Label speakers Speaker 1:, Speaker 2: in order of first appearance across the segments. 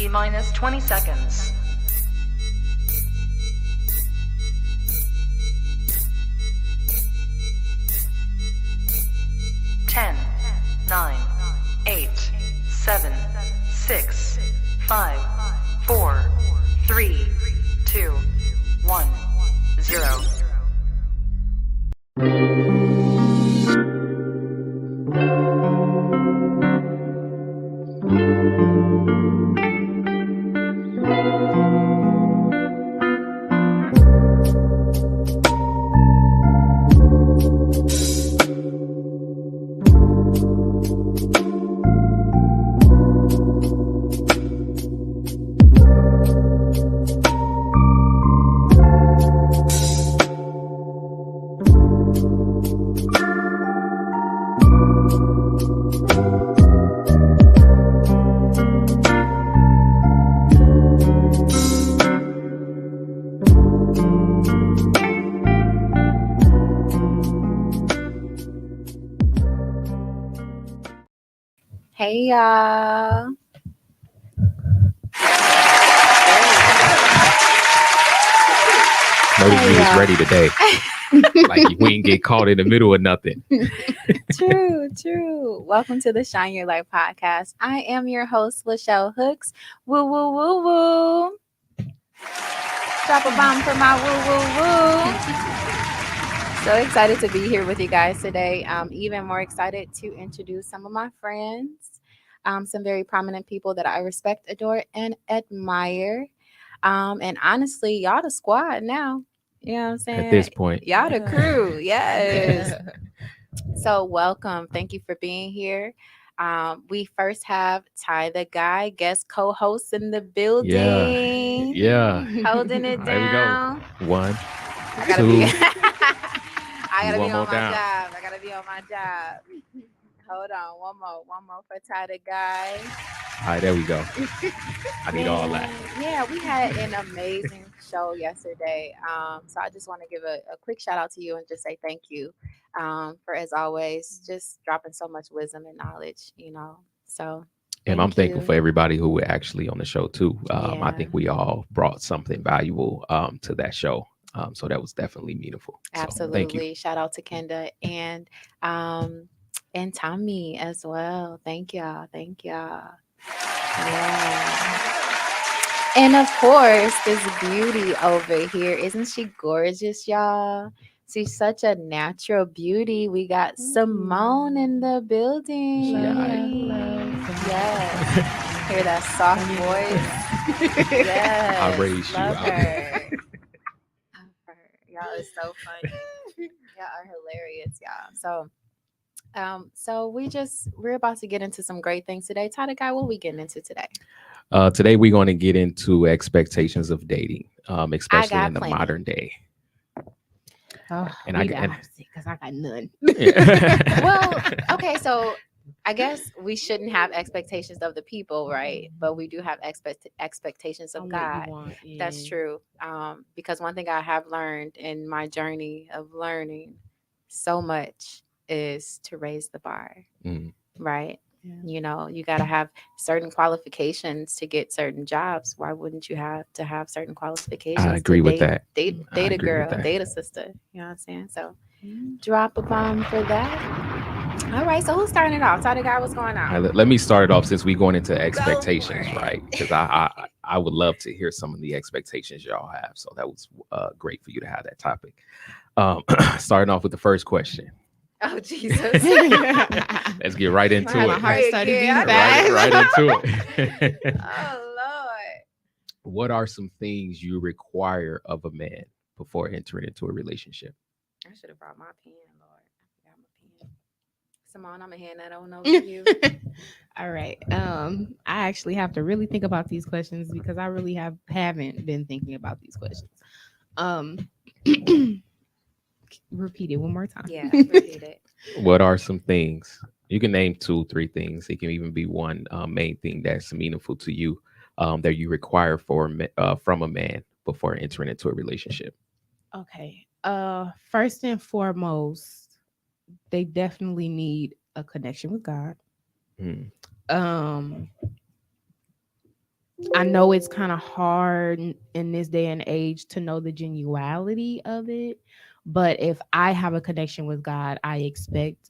Speaker 1: T-minus 20 seconds. 10, 9, 8, 7, 6, 5, 4, 3, 2, 1, 0.
Speaker 2: Hey y'all.
Speaker 3: Notice we was ready today. Like we ain't get caught in the middle of nothing.
Speaker 2: True. Welcome to the Shine Your Light podcast. I am your host, LeChelle Hooks. Woo, woo, woo, woo. Drop a bomb for my woo, woo, woo. So excited to be here with you guys today. I'm even more excited to introduce some of my friends, some very prominent people that I respect, adore, and admire. And honestly, y'all the squad now. You know what I'm saying?
Speaker 3: At this point.
Speaker 2: Y'all the crew. Yes. So welcome. Thank you for being here. We first have Ty the Guy, guest co-host in the building.
Speaker 3: Yeah.
Speaker 2: Holding it
Speaker 3: There we
Speaker 2: down.
Speaker 3: go. One.
Speaker 2: I gotta
Speaker 3: Two.
Speaker 2: be I gotta
Speaker 3: One
Speaker 2: be
Speaker 3: more
Speaker 2: on my
Speaker 3: down.
Speaker 2: job. I gotta be on my job. Hold on. One more for Ty the Guy.
Speaker 3: All right, there we go. I need all that.
Speaker 2: Yeah, we had an amazing show yesterday. So I just want to give a quick shout out to you and just say thank you for, as always, just dropping so much wisdom and knowledge, So
Speaker 3: And I'm
Speaker 2: thank
Speaker 3: thankful
Speaker 2: you.
Speaker 3: for everybody who were actually on the show too. I
Speaker 2: Yeah.
Speaker 3: think we all brought something valuable to that show. So that was definitely meaningful.
Speaker 2: Absolutely.
Speaker 3: So thank you.
Speaker 2: Shout out to Kenda and Tommy as well. Thank y'all. Yeah. And of course, this beauty over here. Isn't she gorgeous, y'all? She's such a natural beauty. We got Simone in the building. Yes. Hear that soft voice? Yes.
Speaker 3: I raised you
Speaker 2: Love
Speaker 3: out.
Speaker 2: her. Y'all is so funny. Y'all are hilarious, y'all. So we're about to get into some great things today. Ty Guy, what are we getting into today?
Speaker 3: Today we're going to get into expectations of dating, especially in the
Speaker 2: plenty.
Speaker 3: modern day.
Speaker 4: Oh,
Speaker 3: And
Speaker 4: because I got none.
Speaker 2: Well, okay, so I guess we shouldn't have expectations of the people, right? But we do have expectations of God. That's true. Because one thing I have learned in my journey of learning so much is to raise the bar, right? Yeah. You got to have certain qualifications to get certain jobs. Why wouldn't you have to have certain qualifications?
Speaker 3: I agree with that.
Speaker 2: Date a girl, date a sister. You know what I'm saying? So drop a bomb for that. All right. So who's starting it off? Ty the Guy, what's going on?
Speaker 3: Let me start it off since we're going into expectations, right? Because I would love to hear some of the expectations y'all have. So that was great for you to have that topic. Starting off with the first question.
Speaker 2: Oh, Jesus.
Speaker 3: Let's get right into it.
Speaker 4: My heart started beating
Speaker 3: right into it.
Speaker 2: Oh, Lord.
Speaker 3: What are some things you require of a man before entering into a relationship?
Speaker 2: I should have brought my pen, Lord. I forgot my pen. Simone, I'm going to hand that on over to you.
Speaker 4: All right. I actually have to really think about these questions because I really haven't been thinking about these questions. Repeat it one more time.
Speaker 2: Yeah, repeat it.
Speaker 3: What are some things? You can name 2, 3 things. It can even be one main thing that's meaningful to you that you require from a man before entering into a relationship.
Speaker 4: Okay. First and foremost, they definitely need a connection with God. I know it's kind of hard in this day and age to know the genuality of it. But if I have a connection with God, I expect,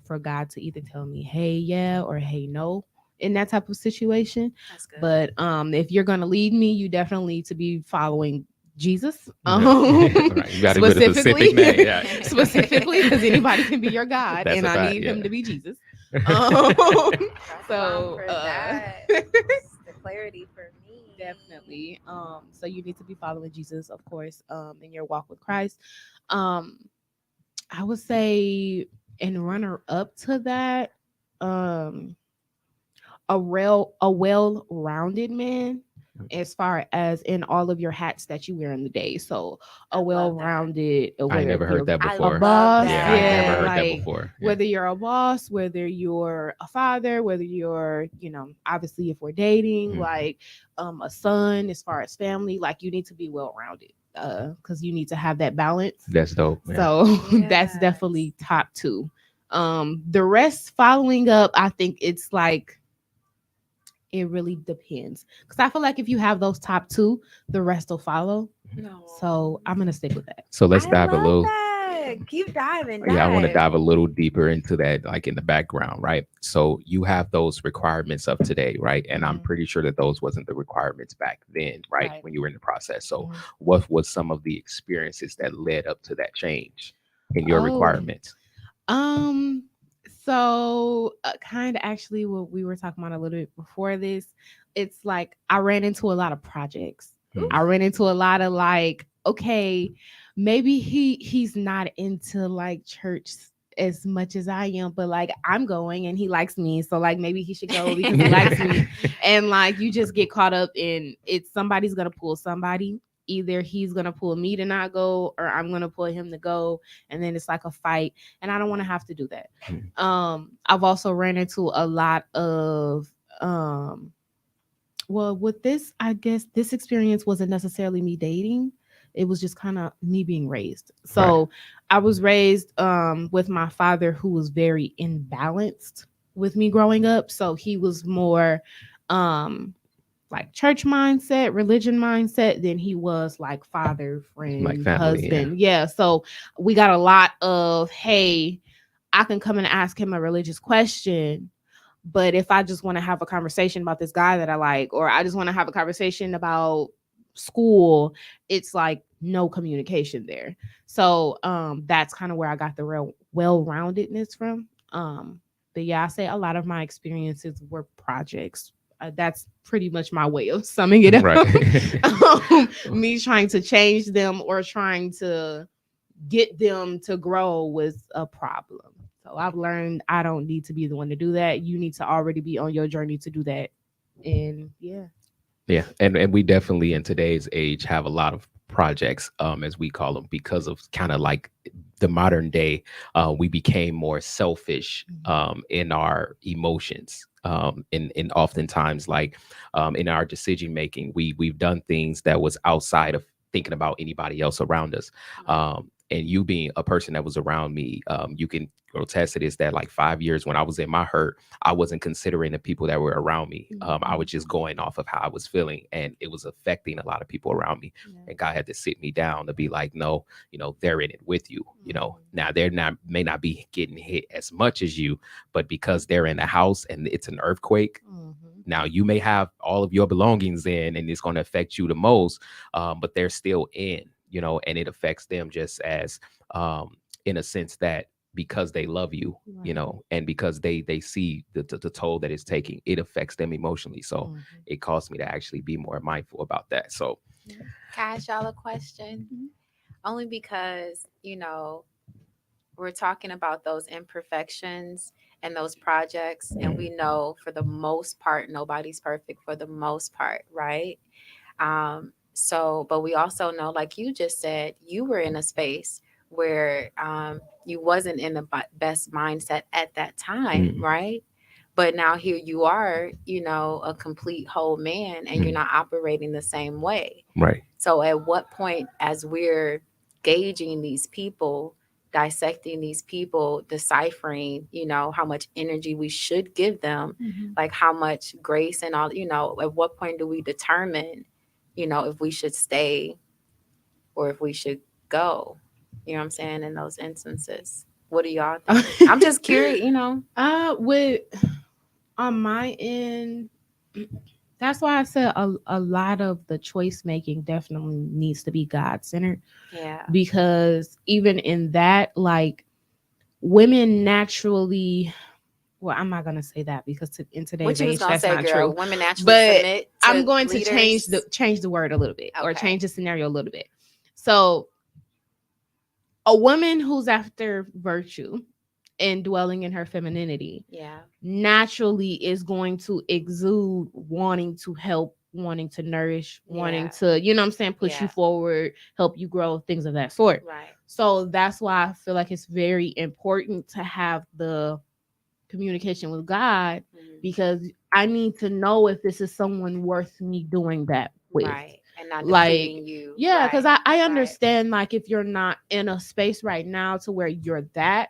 Speaker 4: for God to either tell me, hey, yeah, or hey, no, in that type of situation.
Speaker 2: That's good.
Speaker 4: But if you're going to lead me, you definitely need to be following Jesus,
Speaker 3: Right. You got to put a
Speaker 4: specifically,
Speaker 3: specific name. Yeah.
Speaker 4: specifically, because anybody can be your God,
Speaker 3: That's
Speaker 4: and
Speaker 3: a
Speaker 4: I
Speaker 3: fact.
Speaker 4: need
Speaker 3: Yeah.
Speaker 4: him to be Jesus. Um,
Speaker 2: That's bomb
Speaker 4: so
Speaker 2: for that. Just the clarity for me.
Speaker 4: definitely. So you need to be following Jesus, of course, in your walk with Christ. Um, I would say, and runner up to that, um, a well-rounded man as far as in all of your hats that you wear in the day. So
Speaker 2: I
Speaker 4: a
Speaker 2: love that.
Speaker 4: well-rounded,
Speaker 3: I ain't
Speaker 4: whether
Speaker 3: never heard
Speaker 4: you're
Speaker 3: that
Speaker 2: I
Speaker 4: a
Speaker 3: before.
Speaker 2: love
Speaker 4: boss,
Speaker 3: Yeah, I ain't never
Speaker 2: that.
Speaker 4: yeah,
Speaker 3: heard that
Speaker 4: like
Speaker 3: before. Yeah.
Speaker 4: whether you're a boss, whether you're a father, whether you're, obviously if we're dating,
Speaker 3: Mhm.
Speaker 4: like a son, as far as family, like you need to be well-rounded, because you need to have that balance.
Speaker 3: That's dope. Yeah.
Speaker 4: So that's definitely
Speaker 2: Yes.
Speaker 4: top two. The rest following up, I think it's like it really depends. Because I feel like if you have those top two, the rest will follow.
Speaker 2: No.
Speaker 4: So I'm gonna stick with that.
Speaker 3: So let's
Speaker 2: I
Speaker 3: dive a
Speaker 2: love
Speaker 3: little.
Speaker 2: that. Keep diving.
Speaker 3: Yeah, I want to
Speaker 2: Dive.
Speaker 3: dive a little deeper into that, like in the background, right? So you have those requirements of today, right? And I'm
Speaker 4: Mhm.
Speaker 3: pretty sure that those wasn't the requirements back then, right?
Speaker 4: Right.
Speaker 3: When you were in the process. So
Speaker 4: Mhm.
Speaker 3: what was some of the experiences that led up to that change in your
Speaker 4: Oh,
Speaker 3: requirements?
Speaker 4: um, so kind of actually what we were talking about a little bit before this, it's like I ran into a lot of projects.
Speaker 3: Hmm.
Speaker 4: I ran into a lot of like, okay, maybe he's not into like church as much as I am, but like I'm going and he likes me, so like maybe he should go because he likes me. And like you just get caught up in it's somebody's gonna pull somebody. Either he's gonna pull me to not go, or I'm gonna pull him to go, and then it's like a fight. And I don't want to have to do that.
Speaker 3: Hmm.
Speaker 4: I've also ran into a lot of well, with this, I guess this experience wasn't necessarily me dating. It was just kind of me being raised.
Speaker 3: Right.
Speaker 4: So I was raised with my father, who was very imbalanced with me growing up. So he was more um like church mindset, religion mindset than he was like father,
Speaker 3: Like
Speaker 4: friend,
Speaker 3: family, yeah.
Speaker 4: husband. Yeah. So we got a lot of, hey, I can come and ask him a religious question, but if I just want to have a conversation about this guy that I like, or I just want to have a conversation about school, it's like no communication there. So that's kind of where I got the real well-roundedness from. But yeah, I say a lot of my experiences were projects. That's pretty much my way of summing it up.
Speaker 3: Right.
Speaker 4: Me trying to change them or trying to get them to grow was a problem. So I've learned I don't need to be the one to do that. You need to already be on your journey to do that. And yeah.
Speaker 3: Yeah, and we definitely in today's age have a lot of projects, as we call them, because of kind of like the modern day. We became more selfish in our emotions, and oftentimes like in our decision making, we've done things that was outside of thinking about anybody else around us. And you being a person that was around me, you can attest to this, that like 5 years when I was in my hurt, I wasn't considering the people that were around me. I was just going off of how I was feeling, and it was affecting a lot of people around me.
Speaker 4: Yeah.
Speaker 3: And God had to sit me down to be like, no, they're in it with you. Now they're not, may not be getting hit as much as you, but because they're in the house and it's an earthquake, now you may have all of your belongings in, and it's going to affect you the most, but they're still in, and it affects them just as, in a sense that because they love you,
Speaker 4: Right.
Speaker 3: and because they see the toll that it's taking, it affects them emotionally. So it caused me to actually be more mindful about that. So
Speaker 2: Can I ask y'all a question?
Speaker 4: Mhm.
Speaker 2: Only because, we're talking about those imperfections and those projects, and we know for the most part, nobody's perfect for the most part, right? So, but we also know, like you just said, you were in a space where you wasn't in the best mindset at that time,
Speaker 3: mm,
Speaker 2: right? But now here you are, a complete whole man, and you're
Speaker 3: mm,
Speaker 2: not operating the same way.
Speaker 3: right.
Speaker 2: So, at what point, as we're gauging these people, dissecting these people, deciphering, how much energy we should give them, like how much grace and all, at what point do we determine, if we should stay or if we should go, you know what I'm saying, in those instances. What do y'all think? I'm just curious,
Speaker 4: with on my end, that's why I said a lot of the choice making definitely needs to be God-centered.
Speaker 2: Yeah.
Speaker 4: Because even in that, like, women naturally, well, I'm not gonna say that because in today's age that's
Speaker 2: say,
Speaker 4: not
Speaker 2: girl,
Speaker 4: true.
Speaker 2: women naturally
Speaker 4: But
Speaker 2: submit to
Speaker 4: I'm going
Speaker 2: leaders.
Speaker 4: to change the word a little bit, or
Speaker 2: Okay.
Speaker 4: change the scenario a little bit. So a woman who's after virtue and dwelling in her femininity, naturally is going to exude wanting to help, wanting to nourish, wanting to, you know what I'm saying, push you forward, help you grow, things of that sort.
Speaker 2: Right.
Speaker 4: So that's why I feel like it's very important to have the communication with God, because I need to know if this is someone worth me doing that with.
Speaker 2: Right. And not
Speaker 4: like
Speaker 2: you.
Speaker 4: Yeah, because I understand, like, if you're not in a space right now to where you're that,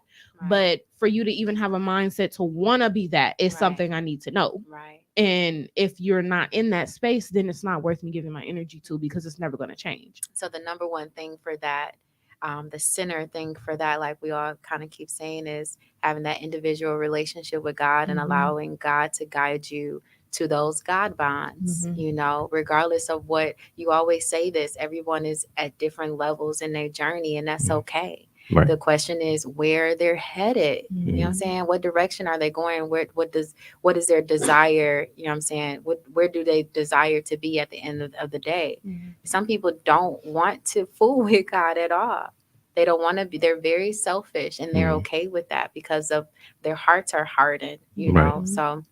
Speaker 4: but for you to even have a mindset to want to be that is something I need to know.
Speaker 2: Right.
Speaker 4: And if you're not in that space, then it's not worth me giving my energy to, because it's never going to change.
Speaker 2: So the number one thing for that, the center thing for that, like we all kind of keep saying, is having that individual relationship with God and allowing God to guide you to those God bonds, regardless of what you always say this, everyone is at different levels in their journey, and that's okay. Right. The question is where they're headed. You know what I'm saying? What direction are they going? What is their desire? You know what I'm saying? Where do they desire to be at the end of the day? Some people don't want to fool with God at all. They don't want to be, they're very selfish, and they're okay with that because of their hearts are hardened, know. So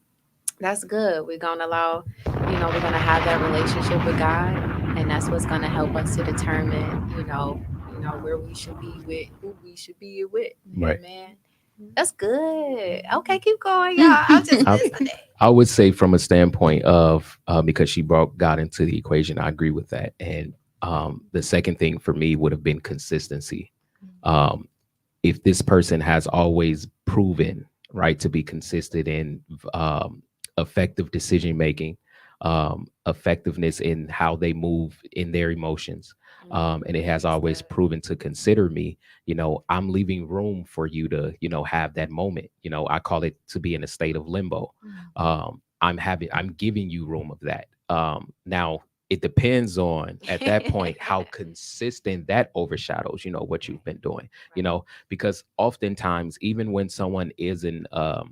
Speaker 2: that's good. We're going to allow, we're going to have that relationship with God, and that's what's going to help us to determine, where we should be with, who we should be with. Right. Man, that's good. Okay, keep going, y'all. I'm just listening.
Speaker 3: I would say from a standpoint of, because she brought God into the equation, I agree with that. And the second thing for me would have been consistency. If this person has always proven, right, to be consistent in effective decision making, effectiveness in how they move in their emotions, and it has always proven to consider me, I'm leaving room for you to, have that moment. I call it to be in a state of limbo. I'm giving you room of that. Now it depends on, at that point, how consistent that overshadows, what you've been doing, because oftentimes, even when someone is in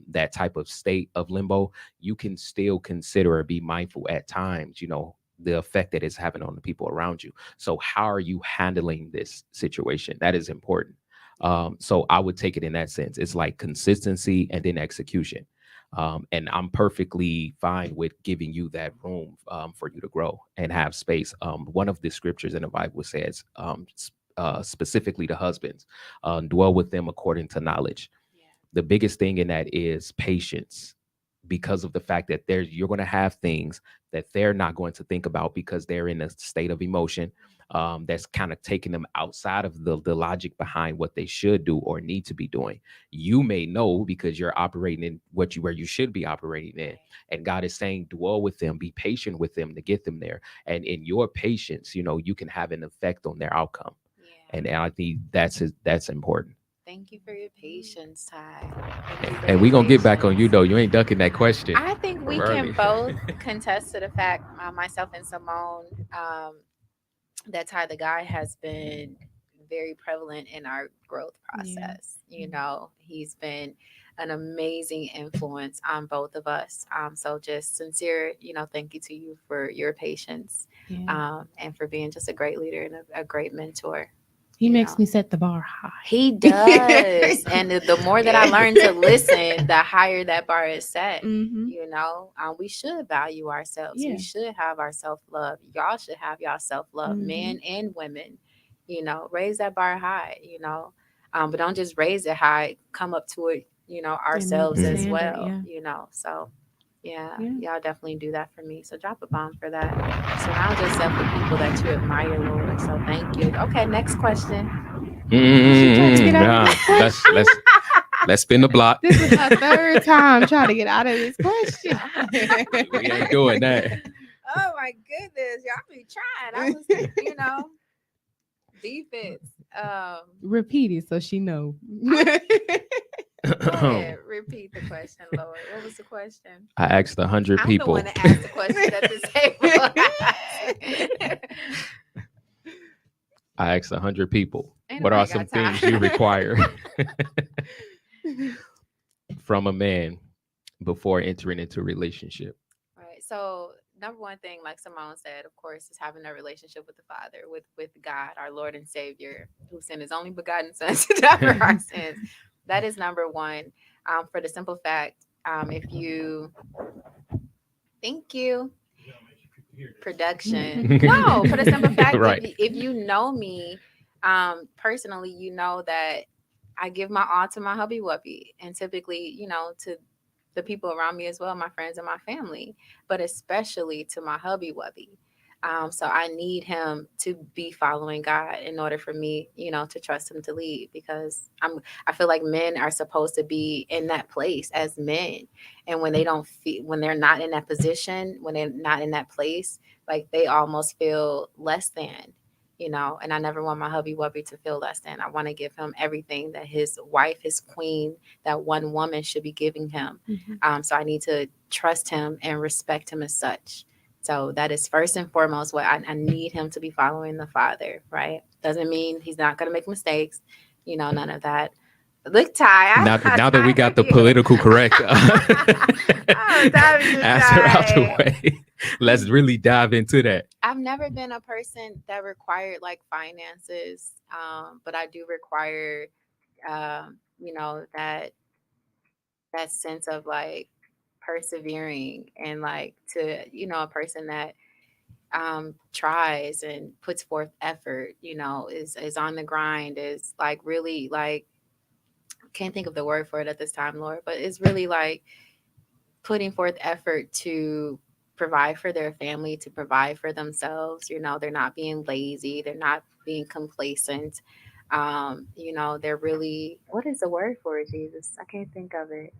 Speaker 3: that type of state of limbo, you can still consider or be mindful at times, the effect that it's having on the people around you. So how are you handling this situation? That is important. So I would take it in that sense. It's like consistency and then execution. And I'm perfectly fine with giving you that room for you to grow and have space. One of the scriptures in the Bible says, specifically to husbands, dwell with them according to knowledge. Yeah. The biggest thing in that is patience, because of the fact that you're going to have things that they're not going to think about because they're in a state of emotion. That's kind of taking them outside of the logic behind what they should do or need to be doing. You may know because you're operating in where you should be operating in. And God is saying, dwell with them, be patient with them to get them there. And in your patience, you can have an effect on their outcome. Yeah. And I think that's important.
Speaker 2: Thank you for your patience, Ty.
Speaker 3: And we're going to get back on you, though. You ain't ducking that question.
Speaker 2: I think we can both contest to the fact, myself and Simone, that Ty the guy has been very prevalent in our growth process. Yeah. He's been an amazing influence on both of us. So just sincere, thank you to you for your patience, and for being just a great leader and a great mentor.
Speaker 4: He makes me set the bar high.
Speaker 2: He does. And the more that I learn to listen, the higher that bar is set. We should value ourselves. Yeah. We should have our self-love. Y'all should have y'all self-love, men and women. Raise that bar high, but don't just raise it high, come up to it, ourselves as well, So yeah, y'all definitely do that for me. So drop a bomb for that. Surround yourself with people that you admire, Lord. So thank you. Okay, next question.
Speaker 3: Let's spin the block.
Speaker 4: This is my third time trying to get out of this question.
Speaker 3: We ain't doing that.
Speaker 2: Oh my goodness, y'all be trying. I was, defense.
Speaker 4: Repeat it so she know.
Speaker 2: Go ahead, repeat the question, Lord. What was the question?
Speaker 3: I asked 100 people.
Speaker 2: I'm the one that asked the question at the table.
Speaker 3: I asked 100 people. What are some things you require from a man before entering into a relationship?
Speaker 2: Right. So number one thing, like Simone said, of course, is having a relationship with the Father, with God, our Lord and Savior, who sent his only begotten Son to die for our sins. That is number one. For the simple fact, if you, thank you, production. No, for the simple fact,
Speaker 3: right.
Speaker 2: if you know me personally, you know that I give my all to my hubby wubby, and typically, to the people around me as well, my friends and my family, but especially to my hubby wubby. So I need him to be following God in order for me, to trust him to lead, because I feel like men are supposed to be in that place as men. And when they don't feel, when they're not in that position, when they're not in that place, like they almost feel less than, and I never want my hubby wubby to feel less than. I want to give him everything that his wife, his queen, that one woman should be giving him.
Speaker 4: Mm-hmm.
Speaker 2: So I need to trust him and respect him as such. So that is first and foremost what I need him to be following the Father, right? Doesn't mean he's not going to make mistakes, none of that. Look, Ty.
Speaker 3: Now that we got the political correct answer out the way, let's really dive into that.
Speaker 2: I've never been a person that required like finances, but I do require, that sense of like persevering and like to, a person that tries and puts forth effort, is on the grind, is like really like, can't think of the word for it at this time, Lord, but it's really like putting forth effort to provide for their family, to provide for themselves. They're not being lazy, they're not being complacent. They're really, what is the word for it, Jesus? I can't think of it.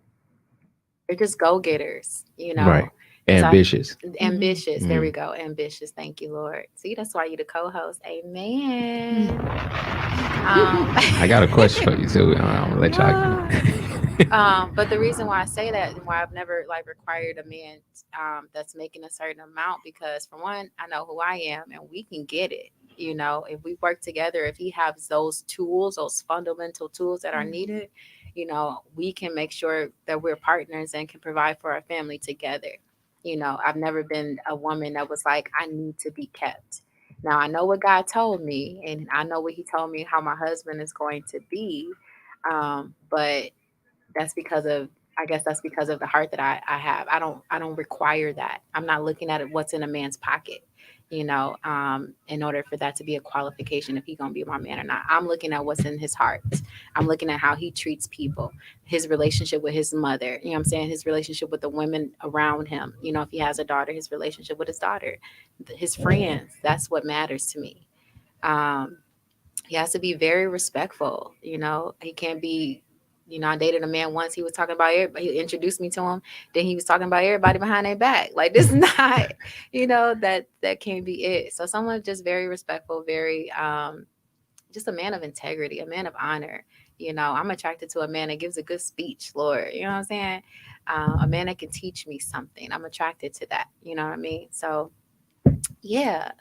Speaker 2: They're just go-getters,
Speaker 3: Right. Ambitious.
Speaker 2: Ambitious. There we go. Ambitious. Thank you, Lord. See, that's why you're the co-host. Amen.
Speaker 3: I got a question for you too. I'm gonna let y'all.
Speaker 2: But the reason why I say that and why I've never like required a man that's making a certain amount, because for one, I know who I am and we can get it. If we work together, if he has those tools, those fundamental tools that are needed, we can make sure that we're partners and can provide for our family together. I've never been a woman that was like, I need to be kept. Now, I know what God told me, and I know what he told me how my husband is going to be. But that's because of, I guess that's because of the heart that I have. I don't require that. I'm not looking at what's in a man's pocket, in order for that to be a qualification if he's going to be my man or not. I'm looking at what's in his heart. I'm looking at how he treats people, his relationship with his mother, you know what I'm saying? His relationship with the women around him. If he has a daughter, his relationship with his daughter, his friends, that's what matters to me. He has to be very respectful. He can't be, I dated a man once. He was talking about everybody. He introduced me to him. Then he was talking about everybody behind their back. Like, this is not, that can't be it. So someone just very respectful, very, just a man of integrity, a man of honor. I'm attracted to a man that gives a good speech, Lord. You know what I'm saying? A man that can teach me something. I'm attracted to that. You know what I mean? So, yeah.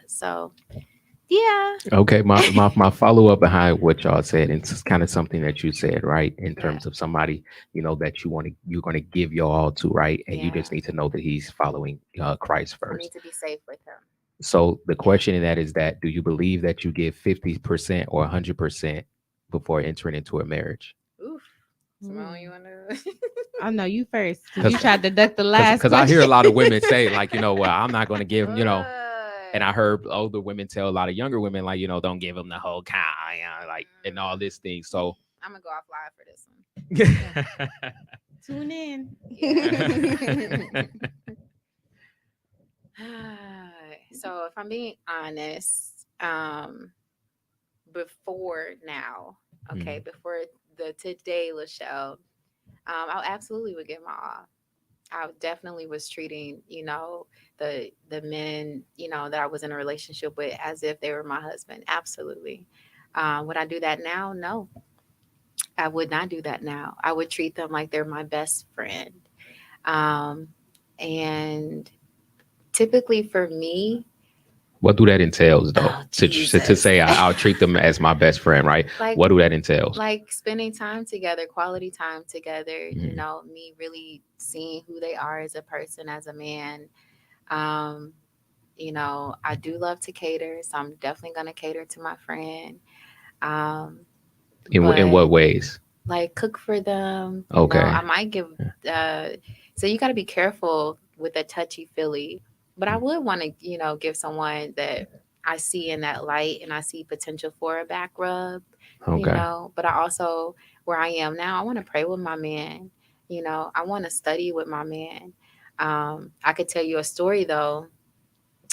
Speaker 2: Yeah.
Speaker 3: Okay. My follow up behind what y'all said, and it's kind of something that you said, right? In terms of somebody, that you're going to give your all to, right? And you just need to know that he's following Christ first.
Speaker 2: I need to be safe with him.
Speaker 3: So the question in that is that, do you believe that you give 50% or 100% before entering into a marriage?
Speaker 2: Oof. Simone, you want to?
Speaker 4: I know you first. You tried to duck the last.
Speaker 3: Because I hear a lot of women say, like, well, I'm not going to give, and I heard older women tell a lot of younger women, like, don't give them the whole cow, like, and all this thing. So
Speaker 2: I'm going to go offline for this one.
Speaker 4: Tune in.
Speaker 2: So if I'm being honest, before now, okay,
Speaker 3: Mhm.
Speaker 2: before the today LeChelle, I absolutely would give my all. I definitely was treating, the men, that I was in a relationship with as if they were my husband. Absolutely. Would I do that now? No, I would not do that now. I would treat them like they're my best friend. Um, and typically for me,
Speaker 3: What do that entails, though?
Speaker 2: oh
Speaker 3: To
Speaker 2: Jesus,
Speaker 3: say I'll treat them as my best friend, right?
Speaker 2: like
Speaker 3: What do that entails?
Speaker 2: like spending time together, quality time together.
Speaker 3: Mhm.
Speaker 2: Me really seeing who they are as a person, as a man. Um, I do love to cater, so I'm definitely gonna cater to my friend. Um,
Speaker 3: In
Speaker 2: but
Speaker 3: what ways?
Speaker 2: like cook for them.
Speaker 3: Okay.
Speaker 2: I might give. Uh, so you got to be careful with a touchy feely. But I would want to, give someone that I see in that light and I see potential for a back rub.
Speaker 3: Okay.
Speaker 2: But I also, where I am now, I want to pray with my man. I want to study with my man. I could tell you a story though,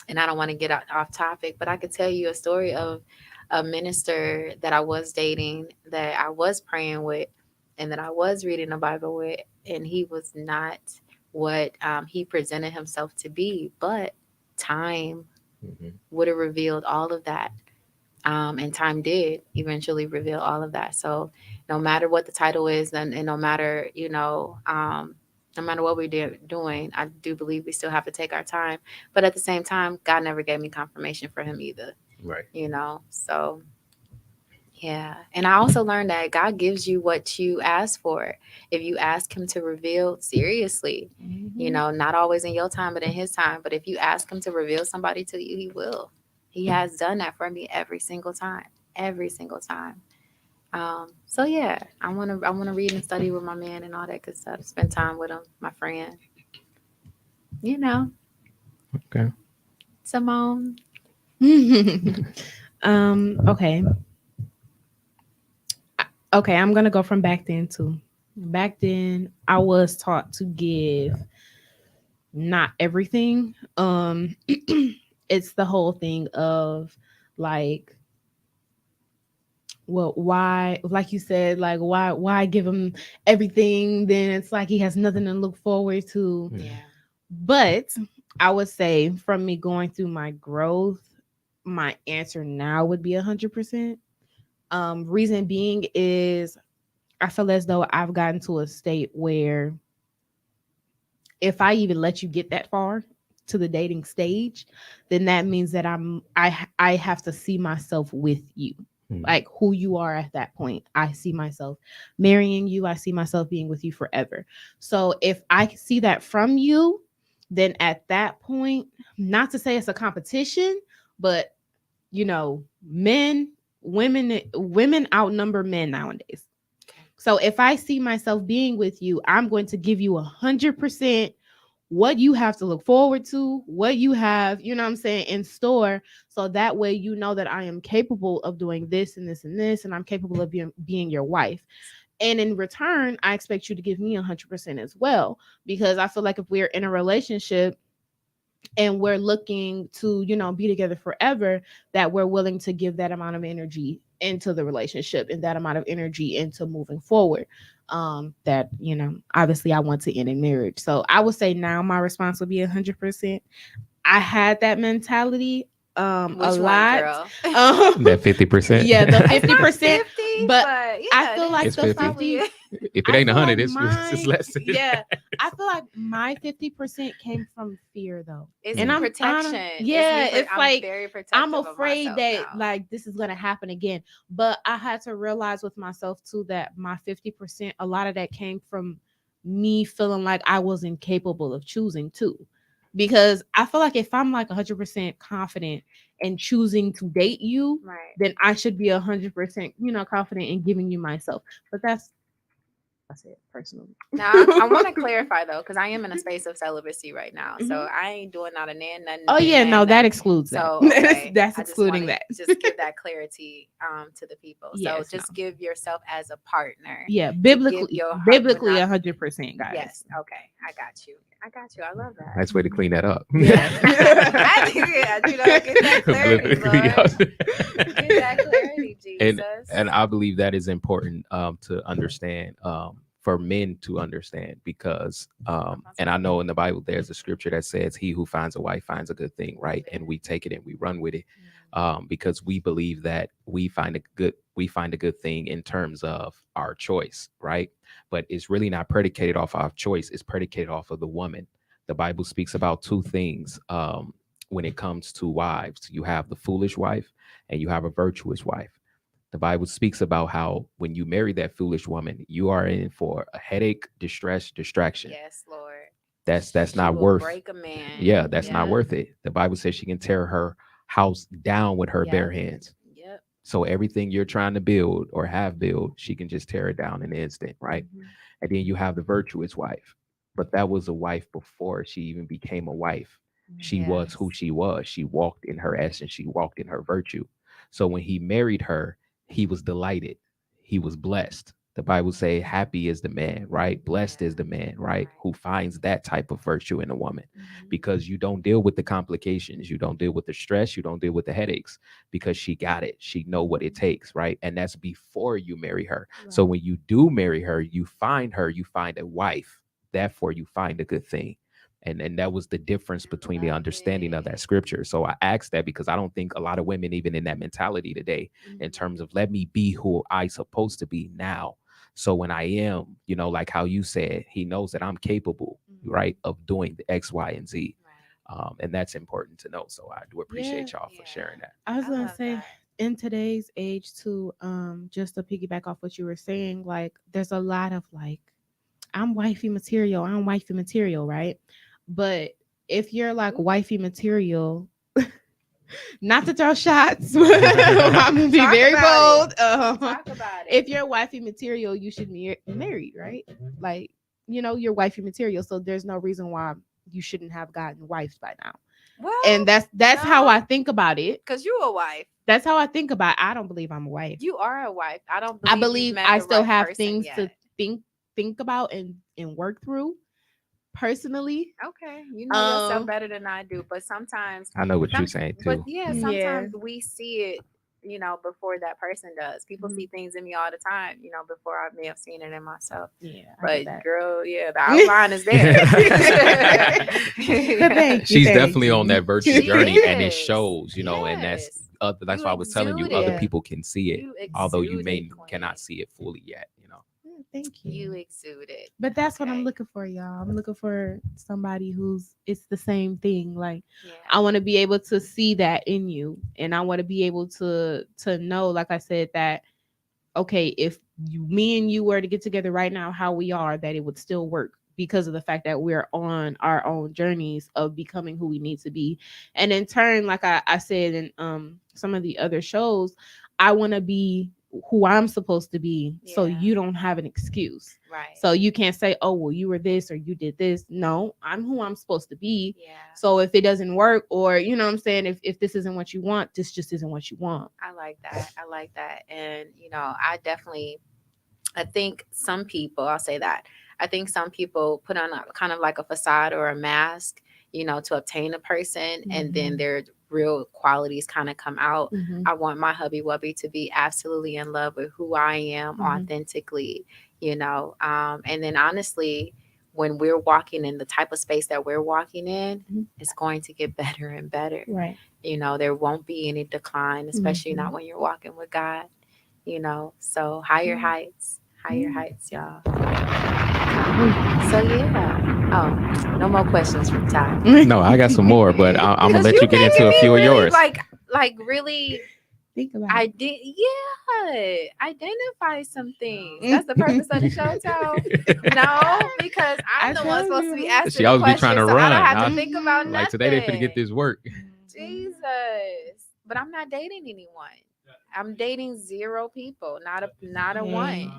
Speaker 2: and I don't want to get off topic, but I could tell you a story of a minister that I was dating, that I was praying with, and that I was reading the Bible with, and he was not what he presented himself to be. But time
Speaker 3: Mhm.
Speaker 2: would have revealed all of that. And time did eventually reveal all of that. So no matter what the title is, and no matter, no matter what we're doing, I do believe we still have to take our time. But at the same time, God never gave me confirmation for him either,
Speaker 3: Right.
Speaker 2: So yeah. And I also learned that God gives you what you ask for. If you ask him to reveal, seriously, not always in your time, but in his time. But if you ask him to reveal somebody to you, he will. He has done that for me every single time. Every single time. So yeah, I wanna read and study with my man and all that good stuff. Spend time with him, my friend. You know,
Speaker 3: Okay.
Speaker 2: Simone.
Speaker 4: Okay. Okay, I'm gonna go from back then too. Back then, I was taught to give not everything. It's the whole thing of like, well, why, like you said, like why give him everything? Then it's like he has nothing to look forward to.
Speaker 3: Mhm.
Speaker 2: Yeah.
Speaker 4: But I would say from me going through my growth, my answer now would be 100%. Reason being is I feel as though I've gotten to a state where if I even let you get that far to the dating stage, then that means that I have to see myself with you.
Speaker 3: Mhm.
Speaker 4: Like who you are at that point. I see myself marrying you. I see myself being with you forever. So if I see that from you, then at that point, not to say it's a competition, but men, women outnumber men nowadays. So if I see myself being with you, I'm going to give you 100% what you have to look forward to, what you have, you know what I'm saying, in store. So that way, you know that I am capable of doing this and this and this, and I'm capable of being your wife. And in return, I expect you to give me 100% as well, because I feel like if we're in a relationship and we're looking to, be together forever, that we're willing to give that amount of energy into the relationship and that amount of energy into moving forward. That, obviously I want to end in marriage. So I would say now my response would be 100%. I had that mentality
Speaker 2: Which
Speaker 4: a
Speaker 2: one,
Speaker 4: lot.
Speaker 2: girl?
Speaker 3: That 50%.
Speaker 4: Yeah, the
Speaker 2: It's not
Speaker 4: 50%.
Speaker 2: 50,
Speaker 4: But
Speaker 2: yeah,
Speaker 4: I feel like
Speaker 3: It's
Speaker 4: the
Speaker 3: 50.
Speaker 4: 50,
Speaker 3: If it
Speaker 4: I
Speaker 3: ain't
Speaker 4: feel
Speaker 3: 100,
Speaker 4: like
Speaker 3: it's
Speaker 4: my
Speaker 3: less than
Speaker 4: yeah,
Speaker 3: that.
Speaker 4: I feel like my 50% came from fear though.
Speaker 2: it's
Speaker 4: And I'm
Speaker 2: protection. It's me.
Speaker 4: yeah, it's
Speaker 2: I'm
Speaker 4: like
Speaker 2: very
Speaker 4: I'm
Speaker 2: protective of
Speaker 4: afraid
Speaker 2: myself
Speaker 4: that
Speaker 2: now.
Speaker 4: like this is gonna happen again. But I had to realize with myself too that my 50%, a lot of that came from me feeling like I wasn't capable of choosing too. Because I feel like if I'm like 100% confident in choosing to date you,
Speaker 2: Right.
Speaker 4: then I should be 100%, confident in giving you myself. But that's it. personally.
Speaker 2: Now, I want to clarify though, because I am in a space of celibacy right now, so
Speaker 4: Mhm.
Speaker 2: I ain't doing not a nan, nothing.
Speaker 4: Oh yeah, no, that excludes that.
Speaker 2: So okay,
Speaker 4: that's
Speaker 2: I just
Speaker 4: excluding
Speaker 2: wanna
Speaker 4: that.
Speaker 2: Just give that clarity to the people.
Speaker 4: Yes,
Speaker 2: So just
Speaker 4: no.
Speaker 2: give yourself as a partner.
Speaker 4: Yeah,
Speaker 2: give
Speaker 4: biblically,
Speaker 2: your heart,
Speaker 4: biblically,
Speaker 2: but not-
Speaker 4: 100%, guys.
Speaker 2: Yes. Okay. I got you. I love that.
Speaker 3: Nice way to clean that up.
Speaker 4: Yeah.
Speaker 2: I do, yeah, get that clarity, Lord. Get that clarity, Jesus.
Speaker 3: And I believe that is important to understand, for men to understand, because and I know in the Bible there's a scripture that says he who finds a wife finds a good thing, right? And we take it and we run with it, because we believe that we find a good thing in terms of our choice, right? But it's really not predicated off our choice, it's predicated off of the woman. The Bible speaks about two things when it comes to wives. You have the foolish wife and you have a virtuous wife. The Bible speaks about how when you marry that foolish woman, you are in for a headache, distress, distraction.
Speaker 2: Yes, Lord.
Speaker 3: That's
Speaker 2: She
Speaker 3: not
Speaker 2: will
Speaker 3: worth.
Speaker 2: Break a man.
Speaker 3: Yeah, that's not worth it. The Bible says she can tear her house down with her bare hands.
Speaker 2: Yep.
Speaker 3: So everything you're trying to build or have built, she can just tear it down in an instant, right?
Speaker 2: Mm-hmm.
Speaker 3: And then you have the virtuous wife, but that was a wife before she even became a wife. She was who she was. She walked in her essence. She walked in her virtue. So when he married her, he was delighted. He was blessed. The Bible say, happy is the man, right? Blessed is the man, right? Who finds that type of virtue in a woman, because you don't deal with the complications. You don't deal with the stress. You don't deal with the headaches, because she got it. She know what it takes, right? And that's before you marry her. Right. So when you do marry her, you find a wife. Therefore, you find a good thing. And that was the difference between the understanding of that scripture. So I asked that because I don't think a lot of women even in that mentality today, in terms of let me be who I supposed to be now. So when I am, like how you said, he knows that I'm capable, right, of doing the X, Y, and Z. Right. And that's important to know. So I do appreciate y'all for sharing that.
Speaker 4: I was going to say, in today's age too, just to piggyback off what you were saying, like there's a lot of like, I'm wifey material, right? But if you're like wifey material, not to throw shots, I'm gonna be very bold.
Speaker 2: Talk about it.
Speaker 4: If you're wifey material, you should be married, right? Like, you're wifey material, so there's no reason why you shouldn't have gotten wifed by now. Well, and that's how I think about it.
Speaker 2: Because you're a wife.
Speaker 4: That's how I think about it. I don't believe I'm a wife.
Speaker 2: You are a wife.
Speaker 4: I believe I still have things to think about and work through. Personally,
Speaker 2: okay, you know yourself better than I do, but sometimes
Speaker 3: I know what you're saying too.
Speaker 2: But sometimes we see it, before that person does. People see things in me all the time, before I may have seen it in myself. Yeah, but girl, the outline is there.
Speaker 3: She's definitely on that virtue journey, and it shows, and that's why I was telling you, other people can see it, although you cannot see it fully yet.
Speaker 4: Thank you.
Speaker 2: You exude it.
Speaker 4: But that's what I'm looking for, y'all. I'm looking for somebody it's the same thing. Like, I want to be able to see that in you. And I want to be able to know, like I said, that, okay, if me and you were to get together right now, how we are, that it would still work because of the fact that we're on our own journeys of becoming who we need to be. And in turn, like I said in some of the other shows, I want to be who I'm supposed to be, so you don't have an excuse. Right. So you can't say, oh, well, you were this or you did this. No, I'm who I'm supposed to be. Yeah. So if it doesn't work, or what I'm saying, if this isn't what you want, this just isn't what you want.
Speaker 2: I like that. And I think some people, I'll say that, I think some people put on kind of like a facade or a mask, to obtain a person, and then their real qualities kind of come out. I want my hubby wubby to be absolutely in love with who I am authentically, and then honestly, when we're walking in the type of space that we're walking in, it's going to get better and better. Right. There won't be any decline, especially not when you're walking with God, so higher heights, y'all. So no more questions from Ty.
Speaker 3: No, I got some more, but I'm gonna let you get into a few of yours.
Speaker 2: Like really think about identify some things. That's the purpose of the show, Toe. No, because I'm the one supposed to be asking.
Speaker 3: She always be trying to run.
Speaker 2: I don't have to think about nothing.
Speaker 3: Today they finna get this work.
Speaker 2: Jesus, but I'm not dating anyone. I'm dating 0 people, not a one.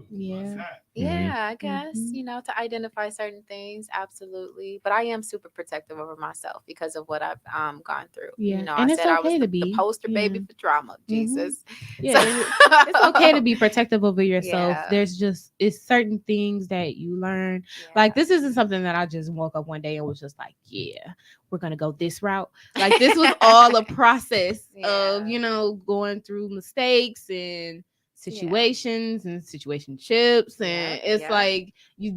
Speaker 4: Yeah.
Speaker 2: Yeah, I guess,
Speaker 4: Mhm.
Speaker 2: to identify certain things, absolutely. But I am super protective over myself because of what I've gone through.
Speaker 4: Yeah.
Speaker 2: I
Speaker 4: And it's
Speaker 2: said I was
Speaker 4: okay to
Speaker 2: the
Speaker 4: be.
Speaker 2: poster baby
Speaker 4: Yeah.
Speaker 2: for drama,
Speaker 4: Mhm.
Speaker 2: Jesus.
Speaker 4: Yeah,
Speaker 2: So
Speaker 4: it's okay to be protective over yourself.
Speaker 2: yeah,
Speaker 4: There's just it's certain things that you learn.
Speaker 2: yeah.
Speaker 4: Like this isn't something that I just woke up one day and was just like, yeah, we're gonna go this route. Like this was all a process of,
Speaker 2: Yeah.
Speaker 4: going through mistakes and
Speaker 2: Yeah.
Speaker 4: situations and situationships.
Speaker 2: Yep,
Speaker 4: And it's
Speaker 2: yep.
Speaker 4: like you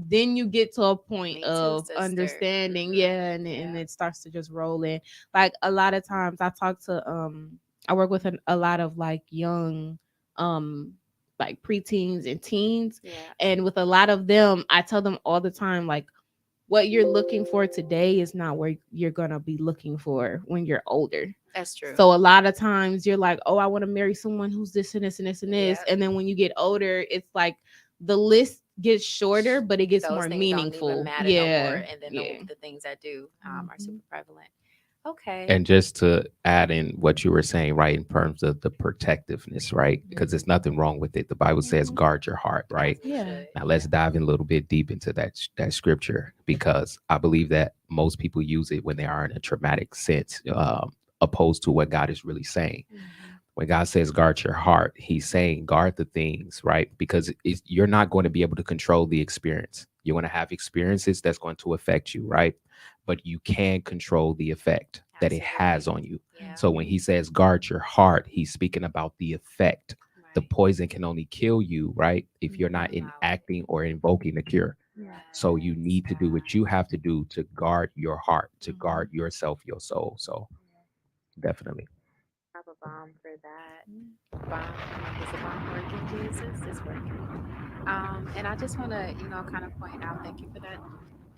Speaker 4: get to a point
Speaker 2: Me too,
Speaker 4: of
Speaker 2: sister.
Speaker 4: understanding,
Speaker 2: Mhm.
Speaker 4: and
Speaker 2: Yeah.
Speaker 4: it starts to just roll in. Like a lot of times I work with a lot of like young, like preteens and teens.
Speaker 2: Yeah.
Speaker 4: And with a lot of them, I tell them all the time, like, what you're looking for today is not where you're going to be looking for when you're older.
Speaker 2: That's true.
Speaker 4: So a lot of times you're like, oh, I want to marry someone who's this and this and this and this.
Speaker 2: Yep.
Speaker 4: And then when you get older, it's like the list gets shorter, but it gets
Speaker 2: Those
Speaker 4: more
Speaker 2: things don't even
Speaker 4: meaningful.
Speaker 2: matter no more.
Speaker 4: Yeah.
Speaker 2: And then
Speaker 4: Yeah.
Speaker 2: the things that do are super
Speaker 4: Mhm.
Speaker 2: prevalent. Okay.
Speaker 3: And just to add in what you were saying, right, in terms of the protectiveness, right? Because there's nothing wrong with it. The Bible says,
Speaker 4: Mhm.
Speaker 3: guard your heart,
Speaker 2: As
Speaker 3: right?
Speaker 2: we
Speaker 4: Yeah.
Speaker 2: should.
Speaker 3: Now let's dive in a little bit deep into that scripture, because I believe that most people use it when they are in a traumatic sense, opposed to what God is really saying.
Speaker 2: Mhm.
Speaker 3: When God says guard your heart, He's saying guard the things, right? Because you're not going to be able to control the experience. You're going to have experiences that's going to affect you, right? But you can control the effect that it has on you.
Speaker 2: Yeah.
Speaker 3: So when He says guard your heart, He's speaking about the effect. The
Speaker 2: Right.
Speaker 3: poison can only kill you, right, if you're not
Speaker 2: Wow.
Speaker 3: enacting or invoking the cure. So you need to do what you have to do to guard your heart, to guard yourself, your soul. So definitely.
Speaker 2: Have a bomb for that. Bomb. Is the bomb working, Jesus? It's working. And I just want to, kind of point out, thank you for that,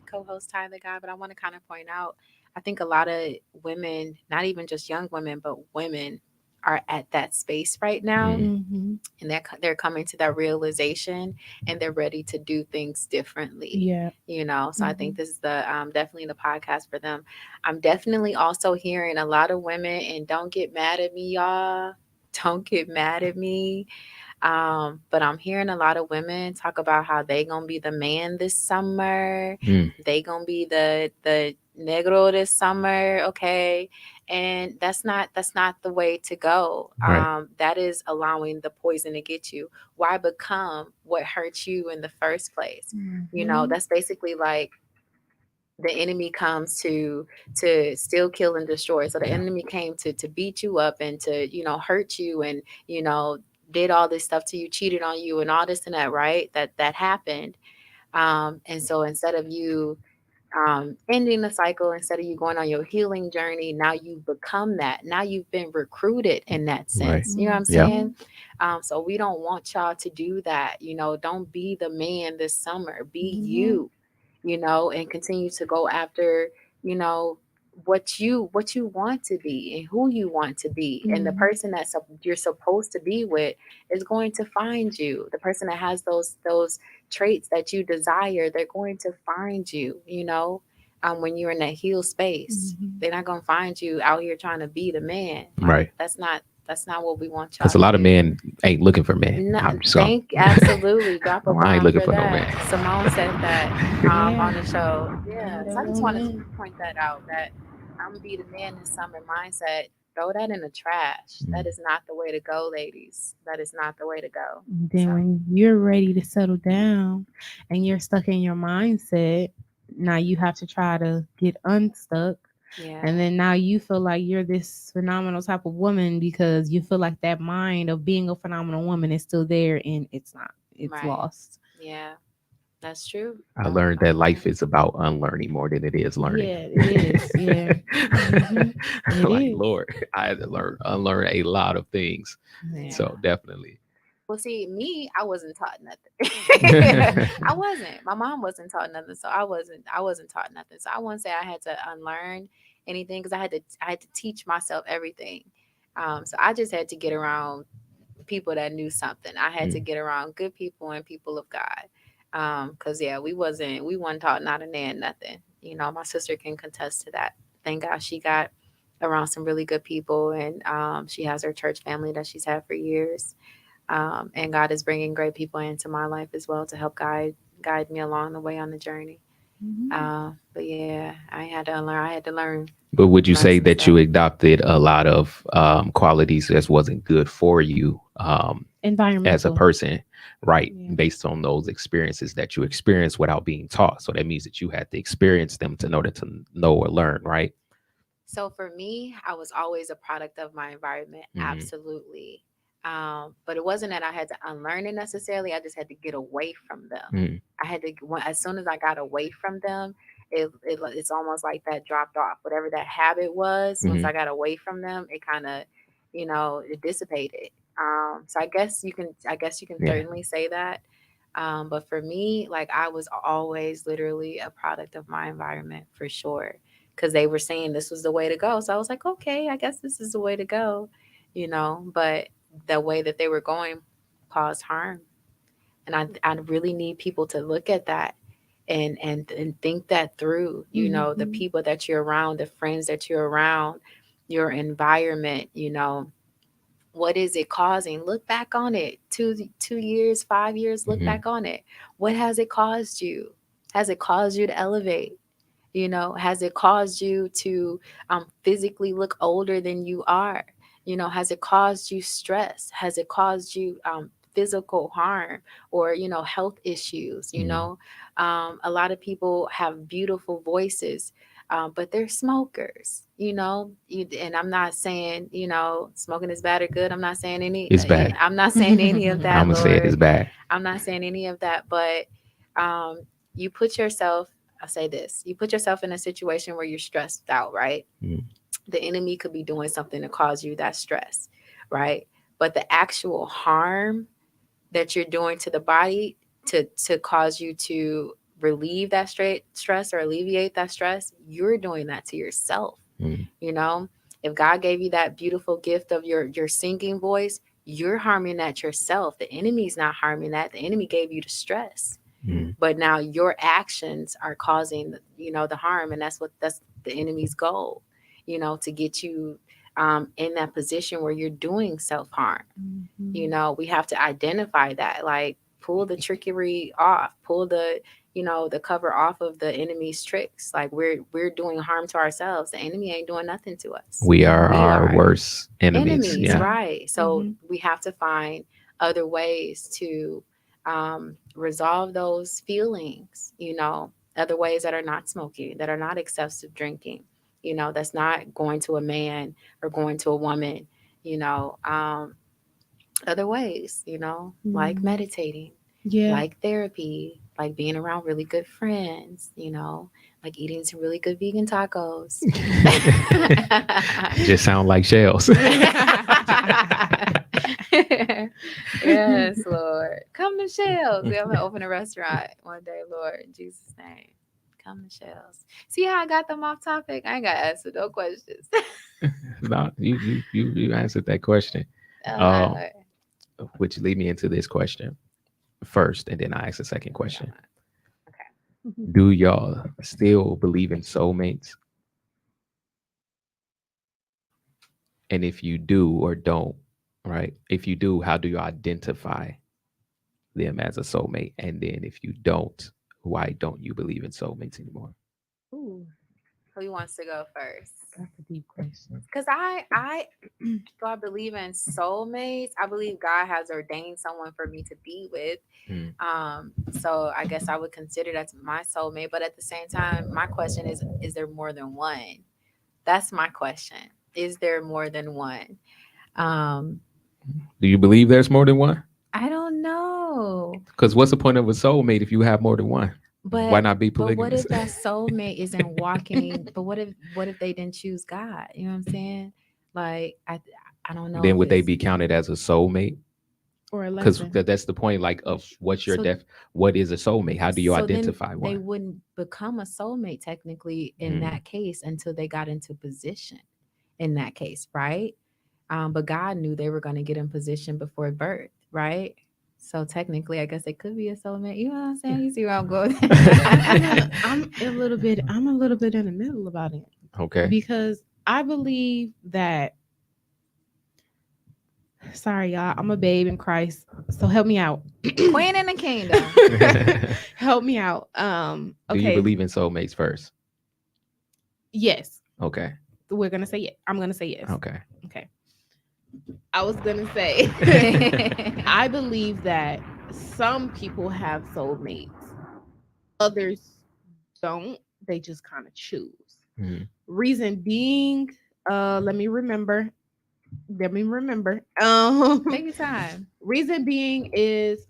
Speaker 2: co-host Tyler guy, but I want to kind of point out, I think a lot of women, not even just young women, but women are at that space right now.
Speaker 4: Mhm.
Speaker 2: And they're coming to that realization, and they're ready to do things differently.
Speaker 4: Yeah.
Speaker 2: So I think this is the definitely the podcast for them. I'm definitely also hearing a lot of women, and don't get mad at me, y'all. Don't get mad at me. But I'm hearing a lot of women talk about how they gonna be the man this summer.
Speaker 3: Mm,
Speaker 2: They gonna be the negro this summer, okay? And that's not the way to go.
Speaker 3: right.
Speaker 2: That is allowing the poison to get you. Why become what hurt you in the first place? That's basically like the enemy comes to steal, kill, and destroy. So the
Speaker 3: Yeah.
Speaker 2: enemy came to beat you up and to hurt you, and did all this stuff to you, cheated on you, and all this and that, right? That happened. And so instead of you ending the cycle, instead of you going on your healing journey, now you've become that. Now you've been recruited in that
Speaker 3: Right.
Speaker 2: sense. You know what I'm
Speaker 3: Yeah.
Speaker 2: saying? So we don't want y'all to do that. Don't be the man this summer. Be you, and continue to go after, you know, what you want to be and who you want to be. And the person you're supposed to be with is going to find you. The person that has those traits that you desire, they're going to find you, when you're in that healed space. They're not going to find you out here trying to be the man.
Speaker 3: Right.
Speaker 2: That's not what we want y'all
Speaker 3: Because a
Speaker 2: to
Speaker 3: lot of
Speaker 2: do.
Speaker 3: men ain't looking for men.
Speaker 2: No,
Speaker 3: I'm just going.
Speaker 2: absolutely. Drop a
Speaker 3: No, I ain't
Speaker 2: bomb
Speaker 3: looking
Speaker 2: for
Speaker 3: for no
Speaker 2: that.
Speaker 3: man.
Speaker 2: Simone said that on the show. Yeah.
Speaker 4: Ain't
Speaker 2: So I
Speaker 4: that
Speaker 2: just
Speaker 4: no
Speaker 2: wanted to
Speaker 4: man.
Speaker 2: point that out, that I'm gonna be the man this summer mindset. Throw that in the trash. That is not the way to go, ladies. That is not the way to go.
Speaker 4: Then
Speaker 2: So
Speaker 4: when you're ready to settle down and you're stuck in your mindset, now you have to try to get unstuck.
Speaker 2: yeah.
Speaker 4: And then now you feel like you're this phenomenal type of woman because you feel like that mind of being a phenomenal woman is still there and it's not. It's
Speaker 2: Right.
Speaker 4: lost.
Speaker 2: Yeah. That's true.
Speaker 3: I learned that life is about unlearning more than it is learning.
Speaker 4: Yeah, it is. Yeah. It
Speaker 3: Like,
Speaker 4: is.
Speaker 3: Lord, I had to unlearn a lot of things.
Speaker 2: Yeah.
Speaker 3: So definitely.
Speaker 2: Well, see, me, I wasn't taught nothing. I wasn't. My mom wasn't taught nothing, so I wasn't taught nothing. So I won't say I had to unlearn anything, because I had to teach myself everything. So I just had to get around people that knew something. I had to get around good people and people of God. Because yeah, we wasn't taught not a nan nothing. My sister can contest to that. Thank God she got around some really good people, and she has her church family that she's had for years. And God is bringing great people into my life as well to help guide me along the way on the journey. But yeah, I had to learn.
Speaker 3: But would you say
Speaker 2: some
Speaker 3: that
Speaker 2: stuff.
Speaker 3: you adopted a lot of qualities that wasn't good for you
Speaker 4: Environmental.
Speaker 3: as a person, right?
Speaker 4: Yeah.
Speaker 3: Based on those experiences that you experienced without being taught. So that means that you had to experience them in order to know or learn, right?
Speaker 2: So for me, I was always a product of my environment.
Speaker 3: Mhm.
Speaker 2: Absolutely. But it wasn't that I had to unlearn it necessarily. I just had to get away from them.
Speaker 3: Mhm.
Speaker 2: I had to, as soon as I got away from them, it's almost like that dropped off. Whatever that habit was, once
Speaker 3: Mhm.
Speaker 2: I got away from them, it kind of, it dissipated. So I guess you can
Speaker 3: Yeah.
Speaker 2: certainly say that. But for me, like I was always literally a product of my environment for sure. Because they were saying this was the way to go. So I was like, okay, I guess this is the way to go, but the way that they were going caused harm. And I really need people to look at that and think that through, the people that you're around, the friends that you're around, your environment, what is it causing? Look back on it. 2 years, 5 years, look
Speaker 3: Mhm.
Speaker 2: back on it. What has it caused you? Has it caused you to elevate? Has it caused you to physically look older than you are? Has it caused you stress? Has it caused you physical harm or, health issues? A lot of people have beautiful voices, but they're smokers, and I'm not saying, smoking is bad or good. I'm not saying
Speaker 3: It's bad.
Speaker 2: I'm not saying any of that,
Speaker 3: I'm gonna say it is
Speaker 2: Lord.
Speaker 3: bad.
Speaker 2: I'm not saying any of that, but you put yourself, I'll say this, you put yourself in a situation where you're stressed out, right?
Speaker 3: Mhm.
Speaker 2: The enemy could be doing something to cause you that stress, right? But the actual harm that you're doing to the body to cause you to relieve that stress or alleviate that stress, you're doing that to yourself.
Speaker 3: Mhm.
Speaker 2: If God gave you that beautiful gift of your singing voice, you're harming that yourself. The enemy's not harming that. The enemy gave you the stress.
Speaker 3: Mhm.
Speaker 2: But now your actions are causing, the harm. And that's the enemy's goal, to get you in that position where you're doing self-harm. We have to identify that, like pull the trickery off, pull the cover off of the enemy's tricks. Like we're doing harm to ourselves. The enemy ain't doing nothing to us.
Speaker 3: We are our worst enemies. Yeah.
Speaker 2: Right? So we have to find other ways to resolve those feelings, other ways that are not smoking, that are not excessive drinking, that's not going to a man or going to a woman, other ways, like meditating, like therapy, like being around really good friends, like eating some really good vegan tacos.
Speaker 3: Just sound like shells.
Speaker 2: Yes, Lord. Come to Shells. We're going to open a restaurant one day, Lord, in Jesus' name. Come to Shells. See how I got them off topic? I ain't got to answer no questions.
Speaker 3: No, you answered that question. Which lead me into this question first, and then I ask the second question.
Speaker 2: Okay.
Speaker 3: Do y'all still believe in soulmates? And if you do or don't, right? If you do, how do you identify them as a soulmate? And then if you don't, why don't you believe in soulmates anymore?
Speaker 2: Ooh. Who wants to go first?
Speaker 4: That's a deep question.
Speaker 2: Because I believe in soulmates. I believe God has ordained someone for me to be with. So I guess I would consider that my soulmate. But at the same time, my question is there more than one? That's my question. Is there more than one?
Speaker 3: Do you believe there's more than one?
Speaker 2: I don't know.
Speaker 3: Because what's the point of a soulmate if you have more than one?
Speaker 2: But
Speaker 3: why not be
Speaker 2: But what
Speaker 3: polygamous?
Speaker 2: if that soulmate isn't walking? But what if they didn't choose God? You know what I'm saying? Like I don't know.
Speaker 3: Then would they be counted as a soulmate?
Speaker 4: Or
Speaker 3: because that's the point, like, of what's your what is a soulmate? How do you identify one?
Speaker 2: They wouldn't become a soulmate technically in that case until they got into position in that case, right? But God knew they were going to get in position before birth, right? So technically, I guess they could be a soulmate. You know what I'm saying? You see where I'm going?
Speaker 4: I'm a little bit in the middle about it.
Speaker 3: Okay.
Speaker 4: Because I believe that Sorry, y'all. I'm a babe in Christ, so help me out.
Speaker 2: Queen in the kingdom.
Speaker 4: Help me out.
Speaker 3: Do
Speaker 4: Okay.
Speaker 3: you believe in soulmates first?
Speaker 4: Yes.
Speaker 3: Okay.
Speaker 4: We're gonna say yes. I'm gonna say yes.
Speaker 3: Okay.
Speaker 4: Okay. I was gonna say I believe that some people have soulmates, others don't. They just kind of choose.
Speaker 3: Mhm.
Speaker 4: Reason being, let me remember.
Speaker 2: Take your time.
Speaker 4: Reason being is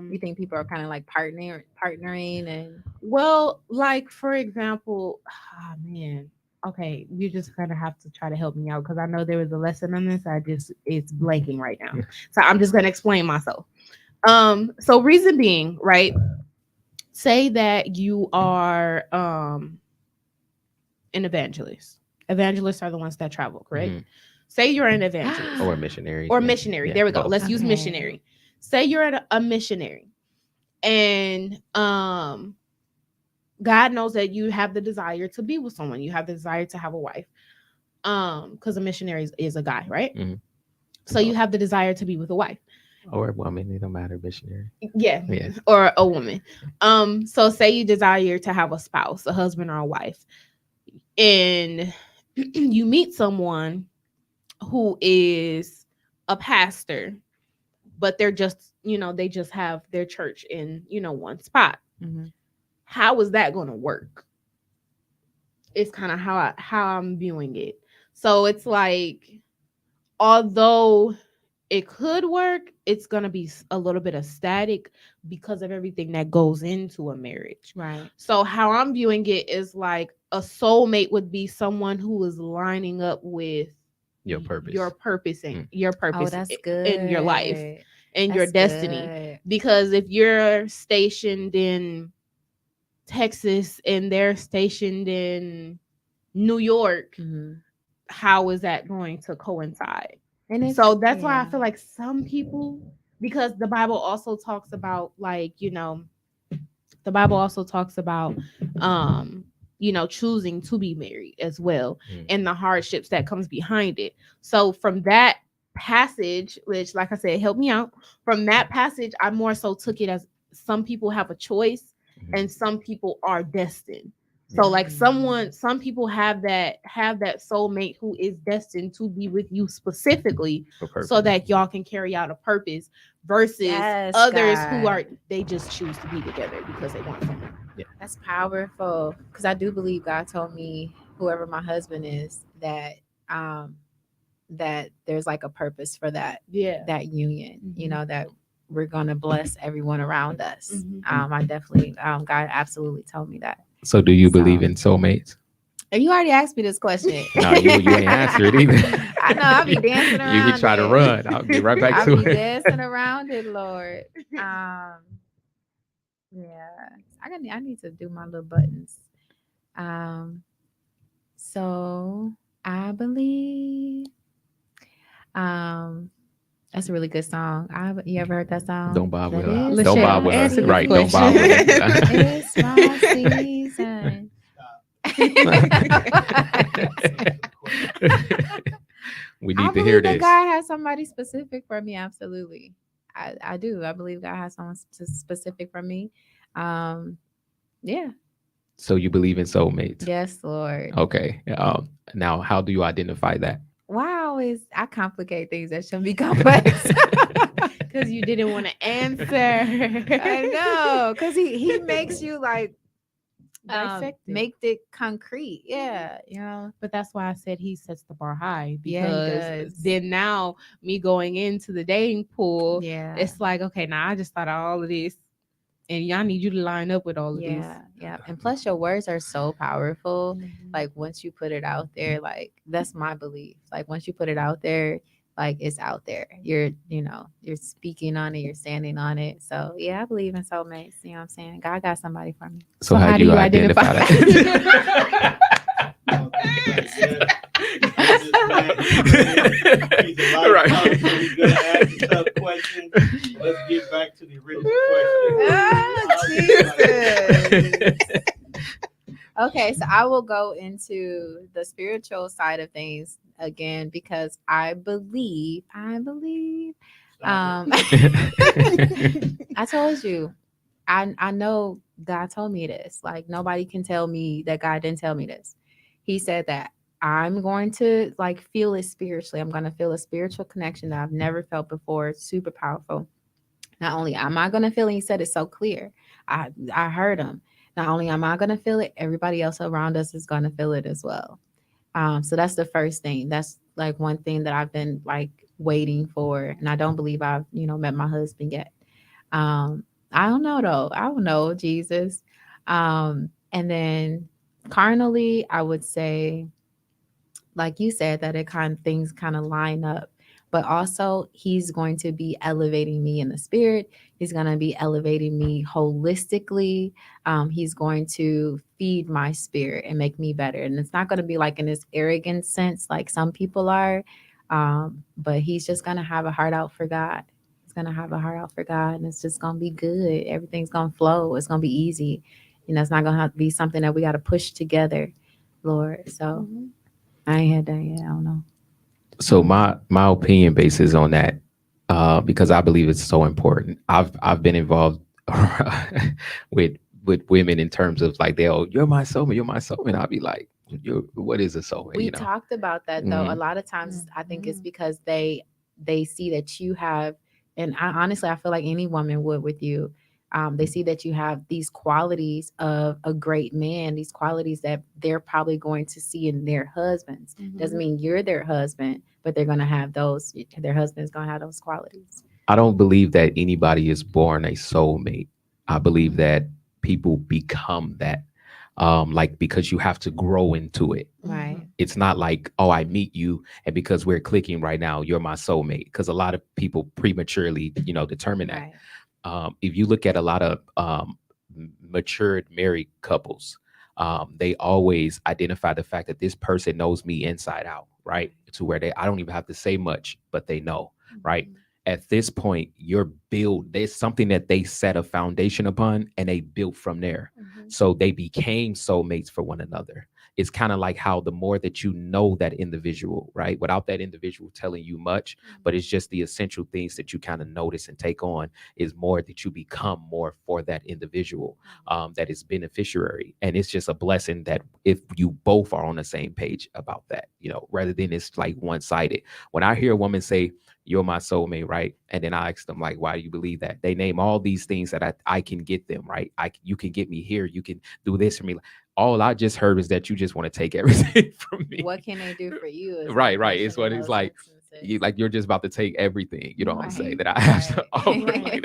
Speaker 2: You think people are kind of like partnering and
Speaker 4: well, like for example, man. Okay, you just kind of have to try to help me out because I know there was a lesson on this. It's blanking right now. So I'm just gonna explain myself. So reason being, right? Say that you are an evangelist. Evangelists are the ones that travel, correct?
Speaker 3: Mhm.
Speaker 4: Say you're an evangelist.
Speaker 3: Or missionary.
Speaker 4: Or missionary.
Speaker 3: Yeah,
Speaker 4: There we go.
Speaker 3: both.
Speaker 4: Let's use
Speaker 2: Okay.
Speaker 4: missionary. Say you're a missionary, and God knows that you have the desire to be with someone. You have the desire to have a wife. Because a missionary is a guy, right?
Speaker 3: Mhm.
Speaker 4: So you have the desire to be with a wife.
Speaker 3: Or a woman, it don't matter, missionary.
Speaker 4: Yeah.
Speaker 3: Yeah.
Speaker 4: Or a woman. So say you desire to have a spouse, a husband or a wife, and you meet someone who is a pastor, but they're just, they just have their church in, one spot.
Speaker 2: Mhm.
Speaker 4: How is that going to work? It's kind of how I'm viewing it. So it's like, although it could work, it's going to be a little bit of static because of everything that goes into a marriage.
Speaker 2: Right.
Speaker 4: So how I'm viewing it is like a soulmate would be someone who is lining up with
Speaker 3: Your purpose.
Speaker 4: your purpose and your
Speaker 2: Oh,
Speaker 4: purpose
Speaker 2: that's good.
Speaker 4: in your life and your
Speaker 2: That's
Speaker 4: destiny.
Speaker 2: good.
Speaker 4: Because if you're stationed in Texas and they're stationed in New York,
Speaker 2: Mhm.
Speaker 4: how is that going to coincide?
Speaker 2: And
Speaker 4: So that's why I
Speaker 2: yeah.
Speaker 4: feel like some people, because the Bible also talks about the Bible also talks about choosing to be married as well, and the hardships that comes behind it. So from that passage, which like I said, help me out, from that passage, I more so took it as some people have a choice and some people are destined. So like some people have that soulmate who is destined to be with you specifically so that y'all can carry out a purpose versus others who are they just choose to be together because they want someone.
Speaker 3: Yeah.
Speaker 2: That's powerful because I do believe God told me whoever my husband is that there's like a purpose for that union.
Speaker 4: Mhm.
Speaker 2: That we're gonna bless everyone around us.
Speaker 4: Mhm.
Speaker 2: I definitely God absolutely told me that.
Speaker 3: So do you believe in soulmates?
Speaker 2: And you already asked me this question.
Speaker 3: No, you ain't answer it either.
Speaker 2: I know I'll be dancing around.
Speaker 3: You can try to run. I'll get right back to
Speaker 2: I'll
Speaker 3: it.
Speaker 2: be dancing around it, Lord. Yeah, I need to do my little buttons. So I believe that's a really good song. You ever heard that song?
Speaker 3: Don't bob with
Speaker 2: That
Speaker 3: her.
Speaker 2: is
Speaker 3: Don't bob
Speaker 2: my
Speaker 3: with her.
Speaker 4: Answer
Speaker 3: Right.
Speaker 4: the
Speaker 3: Don't bob with her.
Speaker 2: It's my season.
Speaker 3: We
Speaker 2: I
Speaker 3: need to
Speaker 2: believe
Speaker 3: hear
Speaker 2: that
Speaker 3: this.
Speaker 2: God has somebody specific for me. Absolutely. I do. I believe God has someone specific for me. Yeah.
Speaker 3: So you believe in soulmates?
Speaker 2: Yes, Lord.
Speaker 3: Okay. Now, how do you identify that?
Speaker 2: Wow, I complicate things that shouldn't be complex.
Speaker 4: Because you didn't want to answer.
Speaker 2: I know, because he makes you like
Speaker 4: Dissect it.
Speaker 2: make it concrete. Yeah,
Speaker 4: But that's why I said he sets the bar high,
Speaker 2: Yeah, he
Speaker 4: because
Speaker 2: does.
Speaker 4: then now me going into the dating pool,
Speaker 2: Yeah.
Speaker 4: it's like, okay, now I just thought of all of this, and y'all need you to line up with all of these.
Speaker 2: Yeah. And plus your words are so powerful.
Speaker 4: Mhm.
Speaker 2: Like once you put it out there, like that's my belief. Like once you put it out there, like it's out there. You're speaking on it, you're standing on it. So yeah, I believe in soulmates. You know what I'm saying? God got somebody for me.
Speaker 3: So how do you identify that?
Speaker 5: Right. He's gonna ask a tough question. Let's get back to the original question.
Speaker 2: Jesus. Okay, so I will go into the spiritual side of things. again because I believe.
Speaker 5: Stop
Speaker 2: Um, I told you, I know God told me this. Like nobody can tell me that God didn't tell me this. He said that I'm going to like feel it spiritually. I'm going to feel a spiritual connection that I've never felt before. It's super powerful. Not only am I going to feel it, he said it so clear. I heard him. Not only am I going to feel it, everybody else around us is going to feel it as well. So that's the first thing. That's like one thing that I've been like waiting for, and I don't believe I've met my husband yet. I don't know though. I don't know Jesus. And then carnally, I would say, like you said, that it kind of things kind of line up. But also, he's going to be elevating me in the spirit. He's going to be elevating me holistically. He's going to feed my spirit and make me better. And it's not going to be like in this arrogant sense, like some people are. But he's just going to have a heart out for God. He's going to have a heart out for God, and it's just going to be good. Everything's going to flow. It's going to be easy. It's not going to have to be something that we got to push together, Lord. So I ain't had that yet. I don't know.
Speaker 3: So my opinion basis on that, because I believe it's so important. I've been involved with women in terms of like you're my soulmate, you're my soulmate. I'll be like, what is a soulmate?
Speaker 2: We talked about that though. A lot of times, I think it's because they see that you have, and honestly, I feel like any woman would with you. They see that you have these qualities of a great man, these qualities that they're probably going to see in their husbands. Doesn't mean you're their husband, but they're going to have those, their husband's going to have those qualities.
Speaker 3: I don't believe that anybody is born a soulmate. I believe that people become that. Like, because you have to grow into it.
Speaker 2: Right.
Speaker 3: It's not like, oh, I meet you, and because we're clicking right now, you're my soulmate. Because a lot of people prematurely, determine that.
Speaker 2: Right.
Speaker 3: If you look at a lot of matured married couples, they always identify the fact that this person knows me inside out, right? To where I don't even have to say much, but they know, right? At this point, there's something that they set a foundation upon, and they built from there. So they became soulmates for one another. It's kind of like how the more that you know that individual, right, without that individual telling you much, but it's just the essential things that you kind of notice and take on, is more that you become more for that individual, that is beneficiary. And it's just a blessing that if you both are on the same page about that, rather than it's like one-sided. When I hear a woman say, you're my soulmate, right? And then I ask them, like, why do you believe that? They name all these things that I can get them, right? You can get me here. You can do this for me. All I just heard is that you just want to take everything from me.
Speaker 2: What can they do for you?
Speaker 3: Right. It's what it's like. You're just about to take everything. You know what I'm saying? That I have to offer. Like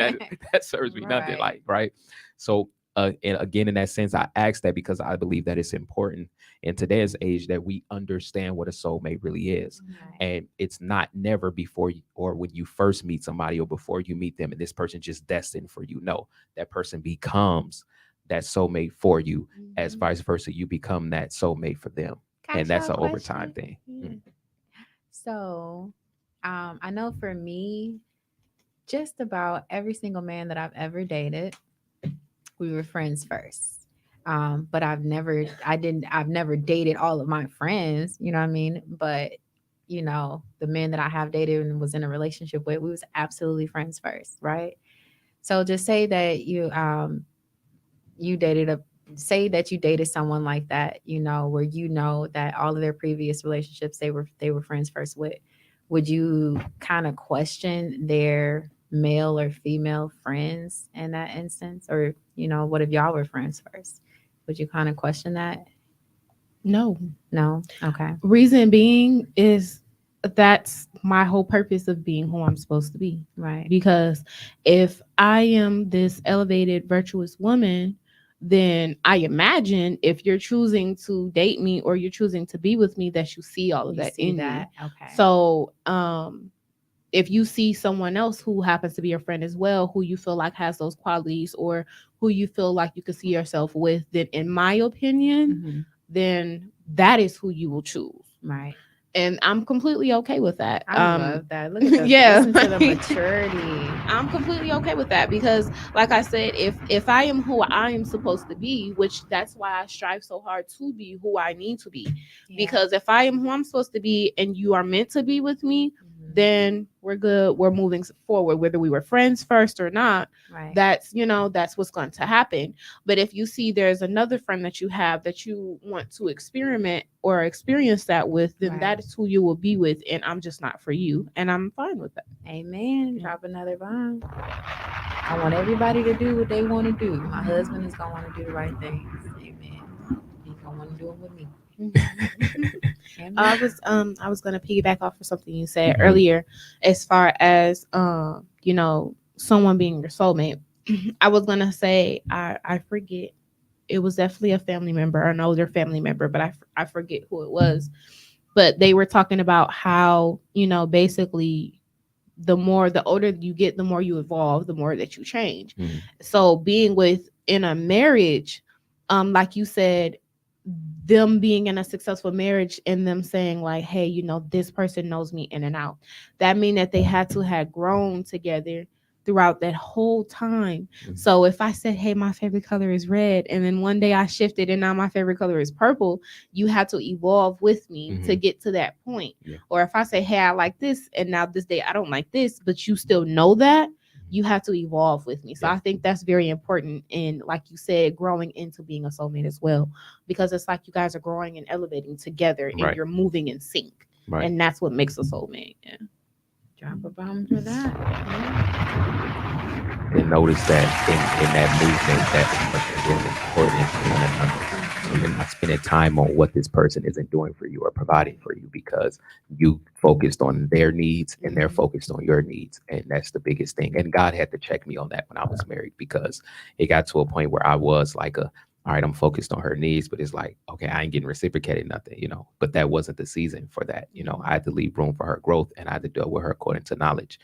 Speaker 3: that serves me nothing. Like, right. So and again, in that sense, I ask that because I believe that it's important in today's age that we understand what a soulmate really is. And it's not never before you, or when you first meet somebody, or before you meet them and this person just destined for you. No, that person becomes that soulmate for you, as vice versa. You become that soulmate for them. And that's an overtime thing.
Speaker 2: So I know for me, just about every single man that I've ever dated, we were friends first. But I've never dated all of my friends, you know what I mean? But the men that I have dated and was in a relationship with, we was absolutely friends first, right? So just say that you dated someone like that, where that all of their previous relationships they were friends first with. Would you kind of question their male or female friends in that instance? Or, what if y'all were friends first? Would you kind of question that?
Speaker 4: No.
Speaker 2: Okay.
Speaker 4: Reason being is that's my whole purpose of being who I'm supposed to be.
Speaker 2: Right.
Speaker 4: Because if I am this elevated, virtuous woman, then I imagine if you're choosing to date me or you're choosing to be with me, that you see all of that in you.
Speaker 2: Okay.
Speaker 4: So, if you see someone else who happens to be your friend as well, who you feel like has those qualities, or who you feel like you could see yourself with, then in my opinion, then that is who you will choose.
Speaker 2: Right.
Speaker 4: And I'm completely okay with that.
Speaker 2: I love that. Look at that.
Speaker 4: Yeah,
Speaker 2: Listen to the
Speaker 4: right.
Speaker 2: maturity.
Speaker 4: I'm completely okay with that because, like I said, if I am who I am supposed to be, which that's why I strive so hard to be who I need to be, because if I am who I'm supposed to be and you are meant to be with me, then we're good. We're moving forward, whether we were friends first or not.
Speaker 2: Right.
Speaker 4: That's that's what's going to happen. But if you see there's another friend that you have that you want to experiment or experience that with, then that is who you will be with, and I'm just not for you, and I'm fine with that.
Speaker 2: Amen. Drop another bomb. I want everybody to do what they want to do. My husband is gonna want to do the right things. Amen. He's gonna want to do it with me.
Speaker 4: I was gonna piggyback off of something you said earlier, as far as someone being your soulmate. I was gonna say I forget. It was definitely a family member, an older family member, but I forget who it was. But they were talking about how basically the older you get, the more you evolve, the more that you change. So being in a marriage, like you said, them being in a successful marriage and them saying like, hey, this person knows me in and out. That mean that they had to have grown together throughout that whole time. So if I said, hey, my favorite color is red, and then one day I shifted and now my favorite color is purple, you have to evolve with me to get to that point. Or if I say, hey, I like this, and now this day I don't like this, but you still know that, you have to evolve with me. So I think that's very important in, like you said, growing into being a soulmate as well, because it's like you guys are growing and elevating together and you're moving in sync. And that's what makes a soulmate. Yeah.
Speaker 2: Drop a bomb for that.
Speaker 3: And notice that in that movement, that is important to one another. So you're not spending time on what this person isn't doing for you or providing for you, because you focused on their needs and they're focused on your needs. And that's the biggest thing. And God had to check me on that when I was married, because it got to a point where I was like all right, I'm focused on her needs, but it's like, okay, I ain't getting reciprocated nothing, but that wasn't the season for that. I had to leave room for her growth, and I had to deal with her according to knowledge,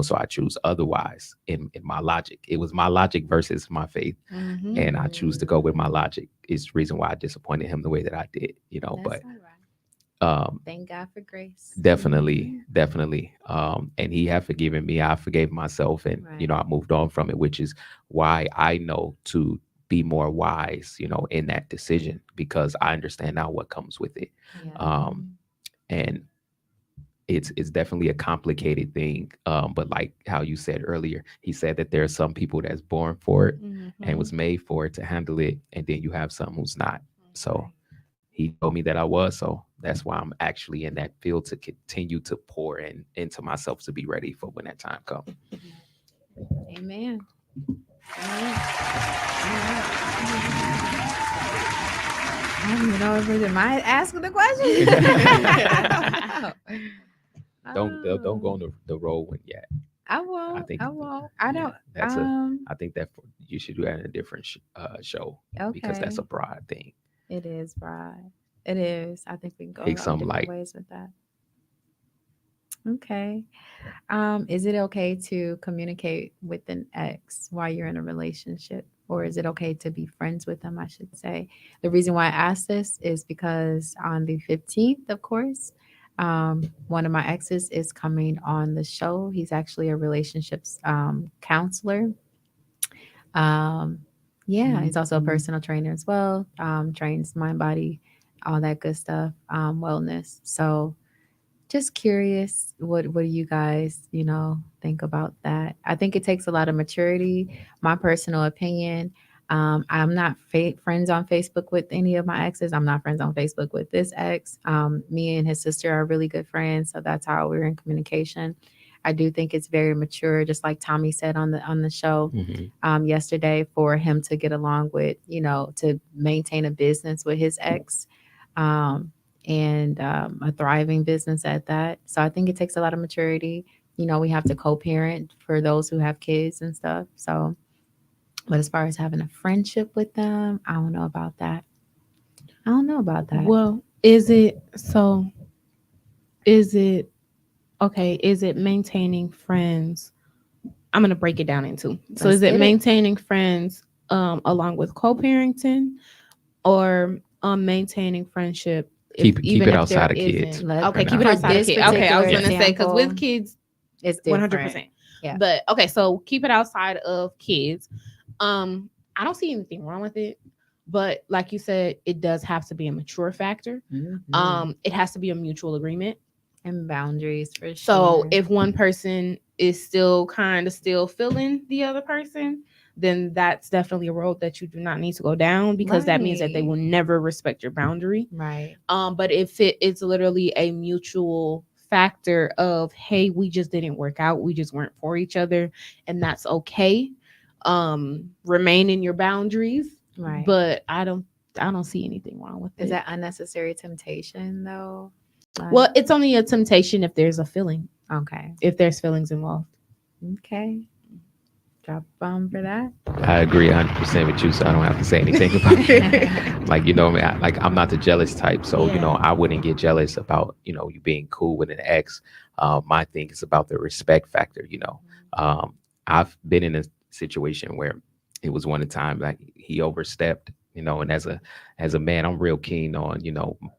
Speaker 3: so I choose otherwise in my logic. It was my logic versus my faith. And I choose to go with my logic. Is the reason why I disappointed him the way that I did,
Speaker 2: That's
Speaker 3: but
Speaker 2: all right. Thank God for grace.
Speaker 3: Definitely. And he had forgiven me. I forgave myself, and, I moved on from it, which is why I know to be more wise, in that decision, because I understand now what comes with it. And it's definitely a complicated thing. But like how you said earlier, he said that there are some people that's born for it and was made for it to handle it. And then you have some who's not. So he told me that I was. So that's why I'm actually in that field, to continue to pour into myself to be ready for when that time comes.
Speaker 2: Amen. I don't even know if am I asking the question.
Speaker 3: Don't go on the road one yet.
Speaker 2: I won't. I won't. I don't.
Speaker 3: I think that you should do that in a different show, because that's a broad thing.
Speaker 2: It is broad. It is. I think we can go
Speaker 3: Pick some
Speaker 2: different ways with that. Okay. Is it okay to communicate with an ex while you're in a relationship? Or is it okay to be friends with them, I should say? The reason why I asked this is because on the 15th, of course, one of my exes is coming on the show. He's actually a relationships counselor. He's also a personal trainer as well. Trains mind, body, all that good stuff, wellness. So just curious, what do you guys, think about that? I think it takes a lot of maturity. My personal opinion, I'm not friends on Facebook with any of my exes. I'm not friends on Facebook with this ex. Me and his sister are really good friends, so that's how we're in communication. I do think it's very mature, just like Tommy said on the show yesterday, for him to get along with, to maintain a business with his ex. And a thriving business at that. So I think it takes a lot of maturity. We have to co-parent for those who have kids and stuff. So, but as far as having a friendship with them, I don't know about that.
Speaker 4: Well, is it okay? Is it maintaining friends? I'm going to break it down in two. So is it maintaining friends along with co-parenting, or maintaining friendship
Speaker 3: Keep it outside of kids.
Speaker 4: Okay, keep it outside of kids. Okay, I was gonna say because with kids,
Speaker 2: it's
Speaker 4: 100%.
Speaker 2: Yeah.
Speaker 4: But okay, so keep it outside of kids. I don't see anything wrong with it, but like you said, it does have to be a mature factor. It has to be a mutual agreement
Speaker 2: and boundaries for sure.
Speaker 4: So if one person is still feeling the other person, then that's definitely a road that you do not need to go down, because that means that they will never respect your boundary.
Speaker 2: Right.
Speaker 4: But if it's literally a mutual factor of, hey, we just didn't work out, we just weren't for each other, and that's okay. Remain in your boundaries.
Speaker 2: Right.
Speaker 4: But I don't see anything wrong with it.
Speaker 2: Is that unnecessary temptation though?
Speaker 4: Well, it's only a temptation if there's a feeling.
Speaker 2: Okay.
Speaker 4: If there's feelings involved.
Speaker 2: Okay. Drop a bomb for that.
Speaker 3: I agree 100% with you, so I don't have to say anything about it. Like, I'm not the jealous type, so I wouldn't get jealous about you being cool with an ex. My thing is about the respect factor. I've been in a situation where it was one time like he overstepped. And as a man, I'm real keen on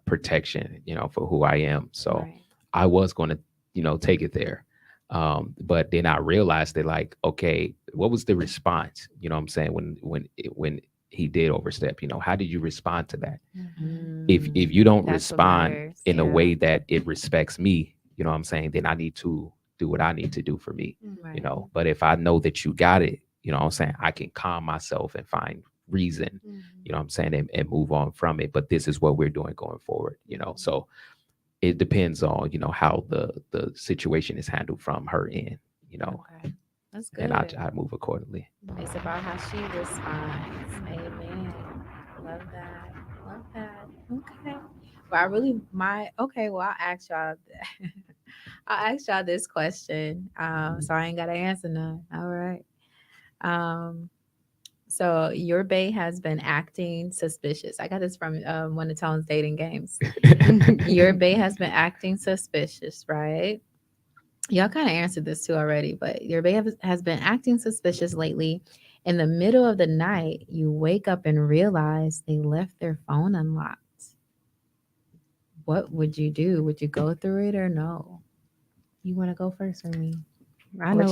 Speaker 3: protection for who I am. So I was going to take it there. But then I realized that, like, okay, what was the response? What I'm saying, when he did overstep, how did you respond to that?
Speaker 2: Mm-hmm.
Speaker 3: If you don't respond in a way that it respects me, what I'm saying, then I need to do what I need to do for me.
Speaker 2: Right.
Speaker 3: But if I know that you got it, what I'm saying, I can calm myself and find reason, what I'm saying, and move on from it. But this is what we're doing going forward, so it depends on how the situation is handled from her end,
Speaker 2: Okay. That's good.
Speaker 3: and I move accordingly.
Speaker 2: It's about how she responds. Amen. Love that. Okay. Well, I'll ask y'all I'll ask y'all this question. So I ain't gotta answer none. All right. So your bae has been acting suspicious. I got this from one of Tone's dating games. Your bae has been acting suspicious, right? Y'all kind of answered this too already, but your bae has been acting suspicious lately. In the middle of the night, you wake up and realize they left their phone unlocked. What would you do? Would you go through it or no? You want to go first or me?
Speaker 4: I was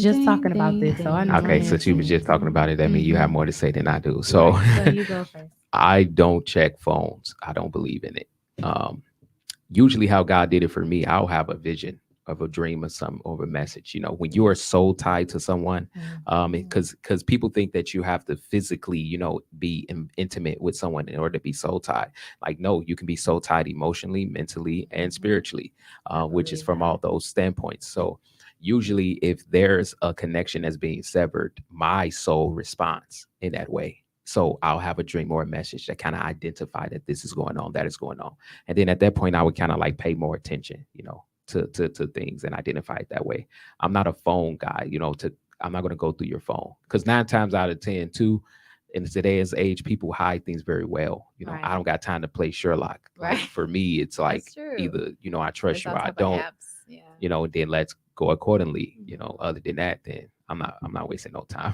Speaker 4: just talking about this, so I know.
Speaker 3: Okay, since you was just talking about it, that means you have more to say than I do. So,
Speaker 4: so you go first.
Speaker 3: I don't check phones. I don't believe in it. Usually, how God did it for me, I'll have a vision of a dream or a message. When you are so tied to someone, because people think that you have to physically, be intimate with someone in order to be soul tied. Like, no, you can be soul tied emotionally, mentally, and spiritually, which is from all those standpoints. So usually if there's a connection that's being severed, my soul responds in that way. So I'll have a dream or a message that kind of identify that this is going on, that is going on. And then at that point, I would kind of like pay more attention, to things and identify it that way. I'm not a phone guy, I'm not going to go through your phone, because 9 times out of 10 too, in today's age, people hide things very well. I don't got time to play Sherlock.
Speaker 2: Right.
Speaker 3: Like, for me, it's like either, I trust you or I don't, and then let's go accordingly. Other than that, then I'm not wasting no time.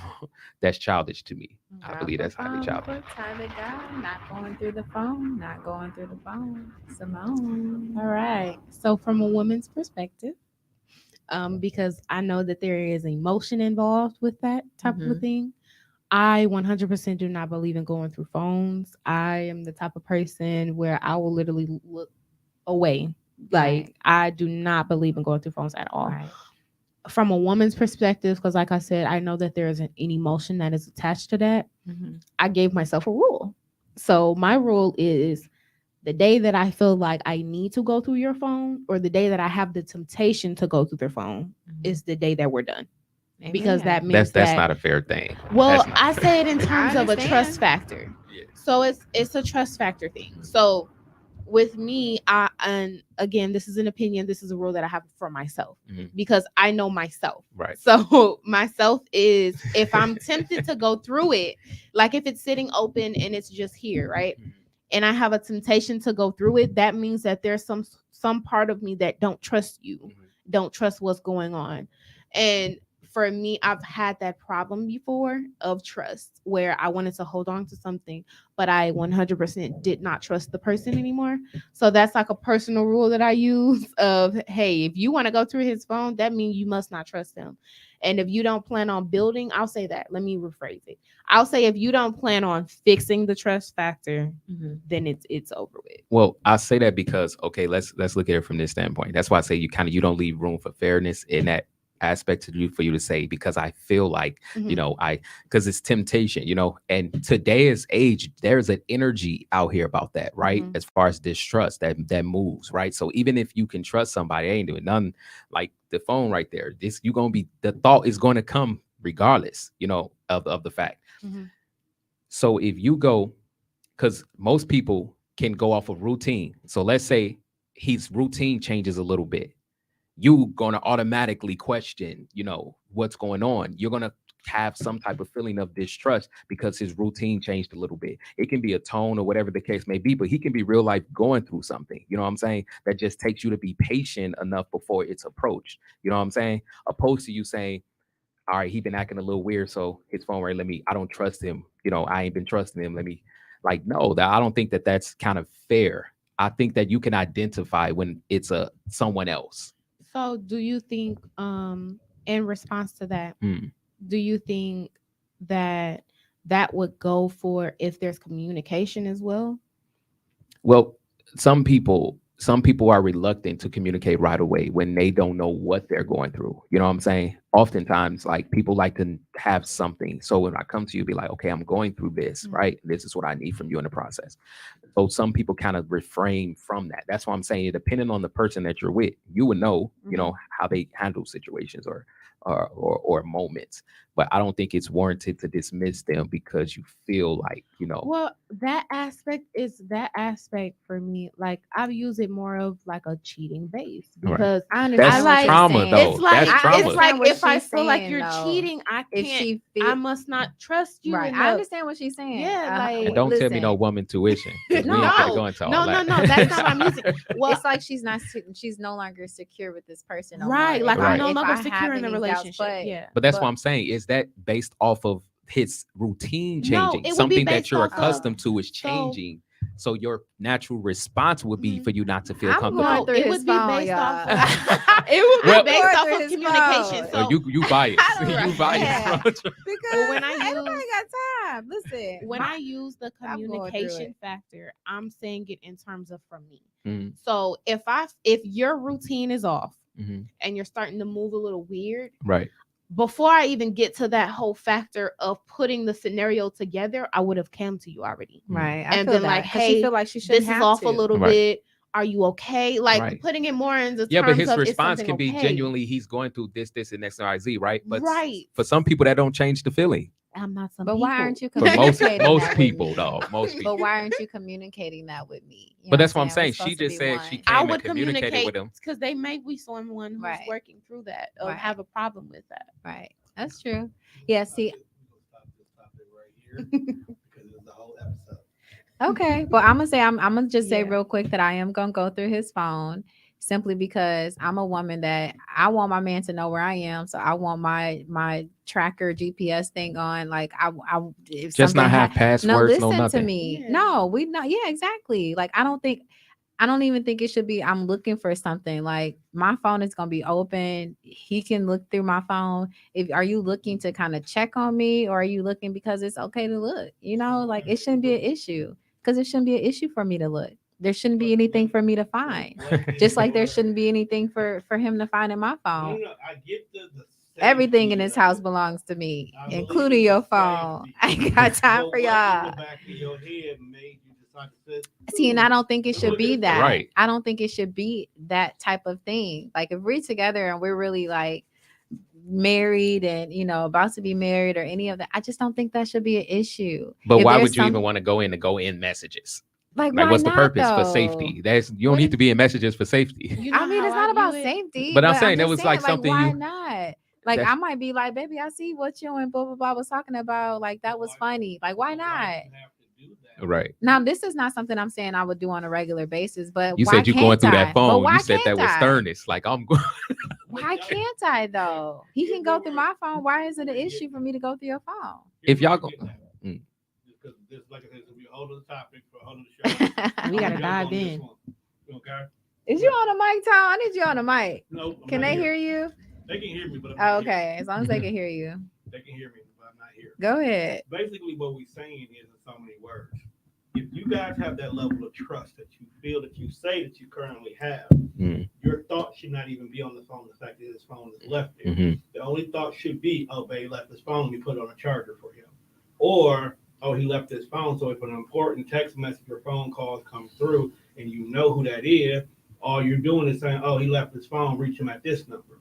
Speaker 3: That's childish to me. I believe that's highly childish.
Speaker 2: Time of God, not going through the phone. Simone.
Speaker 4: All right. So from a woman's perspective, because I know that there is emotion involved with that type of a thing, I 100% do not believe in going through phones. I am the type of person where I will literally look away. Like, I do not believe in going through phones at all.
Speaker 2: Right.
Speaker 4: From a woman's perspective, because like I said, I know that there is an emotion that is attached to that. I gave myself a rule. So my rule is, the day that I feel like I need to go through your phone, or the day that I have the temptation to go through their phone, is the day that we're done.
Speaker 2: Amen.
Speaker 4: Because that means
Speaker 3: that's not a fair thing.
Speaker 4: Well, I say it in terms of a trust factor.
Speaker 3: Yeah.
Speaker 4: So it's a trust factor thing. So with me, and again, this is an opinion, this is a rule that I have for myself, because I know myself.
Speaker 3: Right.
Speaker 4: So myself is, if I'm tempted to go through it, like if it's sitting open and it's just here, right? And I have a temptation to go through it, that means that there's some part of me that don't trust you, don't trust what's going on. And for me, I've had that problem before of trust where I wanted to hold on to something, but I 100% did not trust the person anymore. So that's like a personal rule that I use of, hey, if you want to go through his phone, that means you must not trust him. And if you don't plan on building, I'll say that. Let me rephrase it. I'll say if you don't plan on fixing the trust factor, then it's over with.
Speaker 3: Well, I say that because, okay, let's look at it from this standpoint. That's why I say you don't leave room for fairness in that aspect to you for you to say, because I feel like, because it's temptation, and today's age, there's an energy out here about that, right? As far as distrust that moves, right? So even if you can trust somebody, ain't doing nothing, like the phone right there, the thought is going to come regardless, of the fact. So if you go, because most people can go off of routine. So let's say his routine changes a little bit. You going to automatically question, what's going on. You're going to have some type of feeling of distrust because his routine changed a little bit. It can be a tone or whatever the case may be, but he can be real life going through something, you know what I'm saying? That just takes you to be patient enough before it's approached. You know what I'm saying? Opposed to you saying, all right, he been acting a little weird, so his phone right, I don't trust him. I ain't been trusting him. No, I don't think that that's kind of fair. I think that you can identify when it's someone else.
Speaker 4: So do you think, in response to that, do you think that would go for if there's communication as well?
Speaker 3: Well, some people are reluctant to communicate right away when they don't know what they're going through. You know what I'm saying? Oftentimes, like, people like to have something. So when I come to you, be like, okay, I'm going through this, right? This is what I need from you in the process. So some people kind of refrain from that. That's why I'm saying, depending on the person that you're with, you would know, how they handle situations or moments. But I don't think it's warranted to dismiss them because you feel like,
Speaker 4: Well, that aspect for me. Like, I've used it more of like a cheating base because
Speaker 2: I understand.
Speaker 3: That's
Speaker 2: like
Speaker 3: trauma,
Speaker 2: saying.
Speaker 3: though.
Speaker 4: It's like
Speaker 3: That's trauma.
Speaker 4: it's like
Speaker 2: what
Speaker 4: if I
Speaker 2: she's
Speaker 4: feel like
Speaker 2: saying,
Speaker 4: you're
Speaker 2: though.
Speaker 4: cheating, I
Speaker 2: If
Speaker 4: can't.
Speaker 2: she feel,
Speaker 4: I must not trust you.
Speaker 2: right.
Speaker 4: enough.
Speaker 2: I understand what she's saying.
Speaker 4: Yeah, like,
Speaker 3: And don't tell me no woman tuition. We ain't gonna go into all that.
Speaker 4: No. That's not what I'm using. Well,
Speaker 2: it's like she's no longer secure with this person.
Speaker 4: Right. Like,
Speaker 3: Right.
Speaker 4: I'm no
Speaker 2: If
Speaker 4: longer
Speaker 2: I
Speaker 4: secure
Speaker 2: have
Speaker 4: in the
Speaker 2: any doubts,
Speaker 4: relationship.
Speaker 3: But that's what I'm saying. Is that based off of his routine
Speaker 4: No,
Speaker 3: changing?
Speaker 4: it would be
Speaker 3: Something that
Speaker 4: based
Speaker 3: you're
Speaker 4: off of-
Speaker 3: accustomed to is changing. So your natural response would be for you not to feel
Speaker 2: I'm
Speaker 3: comfortable.
Speaker 2: going
Speaker 4: No,
Speaker 2: through
Speaker 4: it
Speaker 2: his
Speaker 4: would be
Speaker 2: phone,
Speaker 4: based
Speaker 2: y'all.
Speaker 4: off of it would be
Speaker 3: Well-
Speaker 4: based
Speaker 2: Going
Speaker 4: off
Speaker 2: through
Speaker 4: of
Speaker 2: his
Speaker 4: communication.
Speaker 2: phone.
Speaker 4: So
Speaker 3: you biased.
Speaker 2: Right.
Speaker 3: You biased.
Speaker 2: Yeah.
Speaker 3: Because
Speaker 2: Because
Speaker 4: when I
Speaker 2: everybody
Speaker 4: use-
Speaker 2: got time. Listen,
Speaker 4: when I use the
Speaker 2: I'm going through
Speaker 4: communication
Speaker 2: it.
Speaker 4: factor, I'm saying it in terms of from me.
Speaker 3: Mhm.
Speaker 4: So if your routine is off
Speaker 3: Mhm.
Speaker 4: and you're starting to move a little weird,
Speaker 3: Right.
Speaker 4: before I even get to that whole factor of putting the scenario together, I would have come to you already.
Speaker 2: right.
Speaker 4: And then, like, hey,
Speaker 2: she feel like she shouldn't
Speaker 4: This is
Speaker 2: have
Speaker 4: off
Speaker 2: to.
Speaker 4: a little
Speaker 3: Right.
Speaker 4: bit. Are you okay? Like,
Speaker 3: Right.
Speaker 4: putting it more in the
Speaker 3: Yeah, but
Speaker 4: terms
Speaker 3: his
Speaker 4: of, is
Speaker 3: response
Speaker 4: something
Speaker 3: can be
Speaker 4: okay?
Speaker 3: genuinely, he's going through this, and X, Y, Z, right? But
Speaker 4: Right.
Speaker 3: for some people, that don't change the feeling.
Speaker 4: I'm not some
Speaker 2: But
Speaker 4: people.
Speaker 2: why aren't you
Speaker 3: For most
Speaker 2: communicating that with
Speaker 3: people,
Speaker 2: me?
Speaker 3: though, most people.
Speaker 2: But why aren't you communicating that with me? You
Speaker 3: But
Speaker 2: know
Speaker 3: that's what I'm
Speaker 2: We're
Speaker 3: saying.
Speaker 2: supposed
Speaker 3: She
Speaker 2: to
Speaker 3: just
Speaker 2: be
Speaker 3: said
Speaker 2: one.
Speaker 3: she came
Speaker 4: I
Speaker 3: and
Speaker 4: would
Speaker 3: communicated
Speaker 4: communicate
Speaker 3: with him.
Speaker 4: because they may be someone who's
Speaker 2: Right.
Speaker 4: working through that or
Speaker 2: Right.
Speaker 4: have a problem with that.
Speaker 2: Right. That's true. Yeah. See.
Speaker 5: Stop this topic right here because it's the whole episode.
Speaker 2: Okay. But I'm gonna just say
Speaker 4: Yeah.
Speaker 2: real quick that I am gonna go through his phone simply because I'm a woman that I want my man to know where I am. So I want my tracker GPS thing on. Like I if
Speaker 3: Just not
Speaker 2: something
Speaker 3: have passwords, no
Speaker 2: listen
Speaker 3: nothing.
Speaker 2: to me.
Speaker 4: Yeah.
Speaker 2: No, we not. Yeah, exactly. Like I don't even think it should be. I'm looking for something. Like my phone is gonna be open. He can look through my phone. Are you looking to kind of check on me, or are you looking because it's okay to look? Like it shouldn't be an issue because it shouldn't be an issue for me to look. There shouldn't be anything for me to find. Just like there shouldn't be anything for him to find in my phone.
Speaker 5: No, I get the
Speaker 2: Everything in
Speaker 5: safety
Speaker 2: this
Speaker 5: of
Speaker 2: house
Speaker 5: it.
Speaker 2: belongs to me,
Speaker 5: I believe
Speaker 2: including
Speaker 5: in
Speaker 2: your
Speaker 5: the
Speaker 2: phone.
Speaker 5: safety.
Speaker 2: I ain't got time
Speaker 5: But
Speaker 2: for
Speaker 5: what
Speaker 2: y'all.
Speaker 5: in the back of your head made you decide to say,
Speaker 2: See, and I don't think it should be that.
Speaker 3: Right.
Speaker 2: I don't think it should be that type of thing. Like if we're together and we're really like married and about to be married or any of that, I just don't think that should be an issue.
Speaker 3: But
Speaker 2: If
Speaker 3: why
Speaker 2: there's
Speaker 3: would you even want to go in messages?
Speaker 2: like
Speaker 3: Like,
Speaker 2: why
Speaker 3: what's the
Speaker 2: not,
Speaker 3: purpose for
Speaker 2: though?
Speaker 3: safety? You don't
Speaker 4: What
Speaker 3: need
Speaker 4: if-
Speaker 3: to be in messages for safety.
Speaker 4: You know
Speaker 2: I mean,
Speaker 4: how
Speaker 2: it's not
Speaker 4: view
Speaker 2: about
Speaker 4: it?
Speaker 2: safety.
Speaker 3: But I'm saying that
Speaker 2: just
Speaker 3: was like something
Speaker 2: why
Speaker 3: you-
Speaker 2: not? Like
Speaker 3: That's-
Speaker 2: I might be like, baby, I see what you and blah blah blah was talking about. Like that was funny. Like why not?
Speaker 3: Right.
Speaker 2: Now this is not something I'm saying I would do on a regular basis, but
Speaker 3: You
Speaker 2: why
Speaker 3: said you going
Speaker 2: can't
Speaker 3: through
Speaker 2: I?
Speaker 3: that
Speaker 2: But
Speaker 3: phone.
Speaker 2: why
Speaker 3: You said that
Speaker 2: can't
Speaker 3: with
Speaker 2: I?
Speaker 3: sternness. Like I'm going.
Speaker 2: Why can't I though? He can go through my phone. Why is it an issue for me to go through your phone?
Speaker 3: If y'all go,
Speaker 5: because this, like I said, this will be a whole other topic for a whole other show.
Speaker 4: We gotta dive in.
Speaker 5: Okay.
Speaker 2: Is you on the mic, Tom? I need you on the mic.
Speaker 5: No.
Speaker 2: Can they hear you?
Speaker 5: They can hear me, but
Speaker 2: Okay. As long as they can hear you.
Speaker 5: They can hear me, but I'm not here.
Speaker 2: Go ahead.
Speaker 5: Basically, what we're saying is in so many words. If you guys have that level of trust that you feel that you say that you currently have, your thought should not even be on the phone. The fact that his phone is left there. The only thought should be, oh, babe left his phone. We put it on a charger for him. Or, oh, he left his phone. So if an important text message or phone calls come through and you know who that is, all you're doing is saying, oh, he left his phone. Reach him at this number.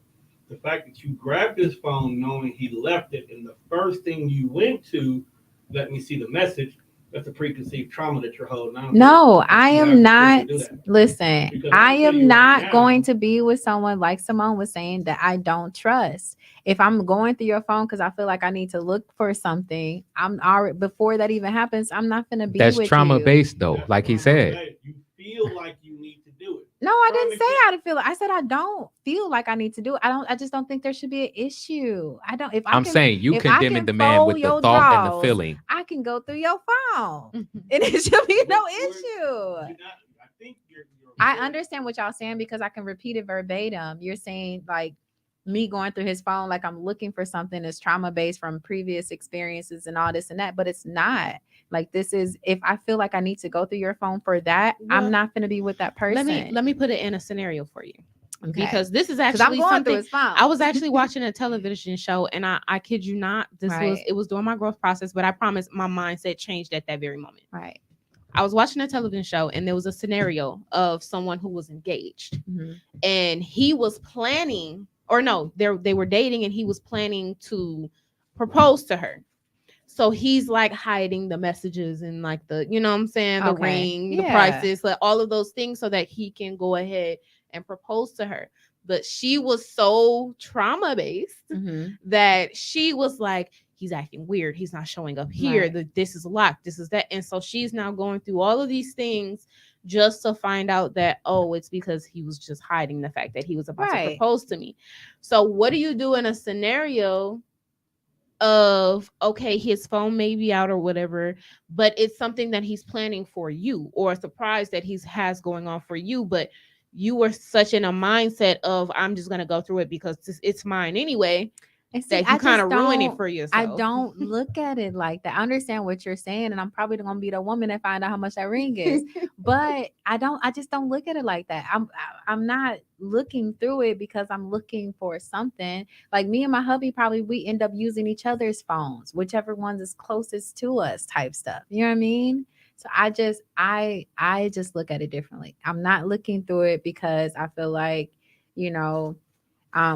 Speaker 5: The fact that you grabbed his phone knowing he left it and the first thing you went to, let me see the message, that's a preconceived trauma that you're holding on to.
Speaker 2: No, I am not. Listen, I am not going to be with someone like Simone was saying that I don't trust. If I'm going through your phone because I feel like I need to look for something, I'm already, before that even happens, I'm not going to be with you.
Speaker 3: That's trauma based though, like he said.
Speaker 5: You feel like you need to do it.
Speaker 2: No, I didn't say how to feel. I said I don't feel like I need to do it. I just don't think there should be an issue. I don't. If
Speaker 3: I'm saying you condemning the man with the thought and the feeling.
Speaker 2: I can go through your phone, and it should be no issue. I understand what y'all saying because I can repeat it verbatim. You're saying like me going through his phone, like I'm looking for something that's trauma based from previous experiences and all this and that, but it's not. Like this is, if I feel like I need to go through your phone for that, I'm not going to be with that person.
Speaker 4: Let me put it in a scenario for you.
Speaker 2: Okay.
Speaker 4: Because this is actually something I was actually watching a television show, and I kid you not, it was during my growth process, but I promise my mindset changed at that very moment.
Speaker 2: Right.
Speaker 4: I was watching a television show, and there was a scenario of someone who was engaged, and he was planning, or no, they were dating, and he was planning to propose to her. So he's like hiding the messages and like the, you know what I'm saying, the ring, the prices, like all of those things so that he can go ahead and propose to her. But she was so trauma based that she was like, he's acting weird. He's not showing up here. This is locked. This is that. And so she's now going through all of these things just to find out that, oh, it's because he was just hiding the fact that he was about to propose to me. So what do you do in a scenario of, okay, his phone may be out or whatever, but it's something that he's planning for you, or a surprise that he has going on for you, but you were such in a mindset of, I'm just going to go through it because it's mine anyway, that you kind of ruin it for yourself.
Speaker 2: I don't look at it like that. I understand what you're saying, and I'm probably going to be the woman that find out how much that ring is, but I just don't look at it like that. I'm not looking through it because I'm looking for something. Like me and my hubby, probably we end up using each other's phones, whichever one's is closest to us type stuff. You know what I mean? So I just look at it differently. I'm not looking through it because I feel like, you know,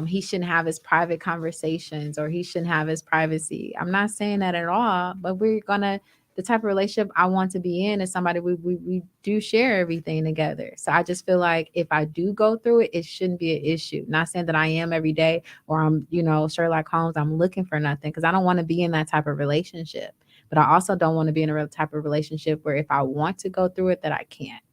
Speaker 2: he shouldn't have his private conversations or he shouldn't have his privacy. I'm not saying that at all, but the type of relationship I want to be in is somebody we do share everything together. So I just feel like if I do go through it, it shouldn't be an issue. Not saying that I am every day or I'm, you know, Sherlock Holmes, I'm looking for nothing, because I don't want to be in that type of relationship. But I also don't want to be in a real type of relationship where if I want to go through it, that I can't.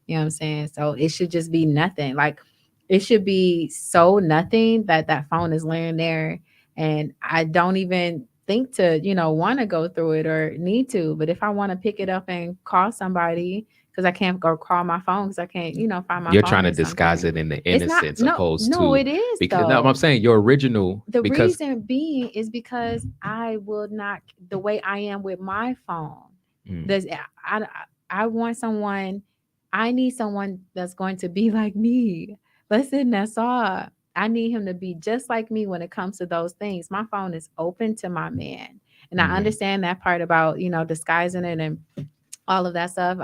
Speaker 2: You know what I'm saying? So it should just be nothing. Like, it should be so nothing that phone is laying there, and I don't even think to, you know, want to go through it or need to. But if I want to pick it up and call somebody, because I can't go call my phone because I can't, you know, find my phone.
Speaker 3: You're trying to disguise it in the innocence opposed to.
Speaker 2: No, it is.
Speaker 3: Because no, I'm saying your original.
Speaker 2: The reason being is because I will not, the way I am with my phone. I want someone, I need someone that's going to be like me. Listen, that's all. I need him to be just like me when it comes to those things. My phone is open to my man. And I understand that part about, you know, disguising it and all of that stuff,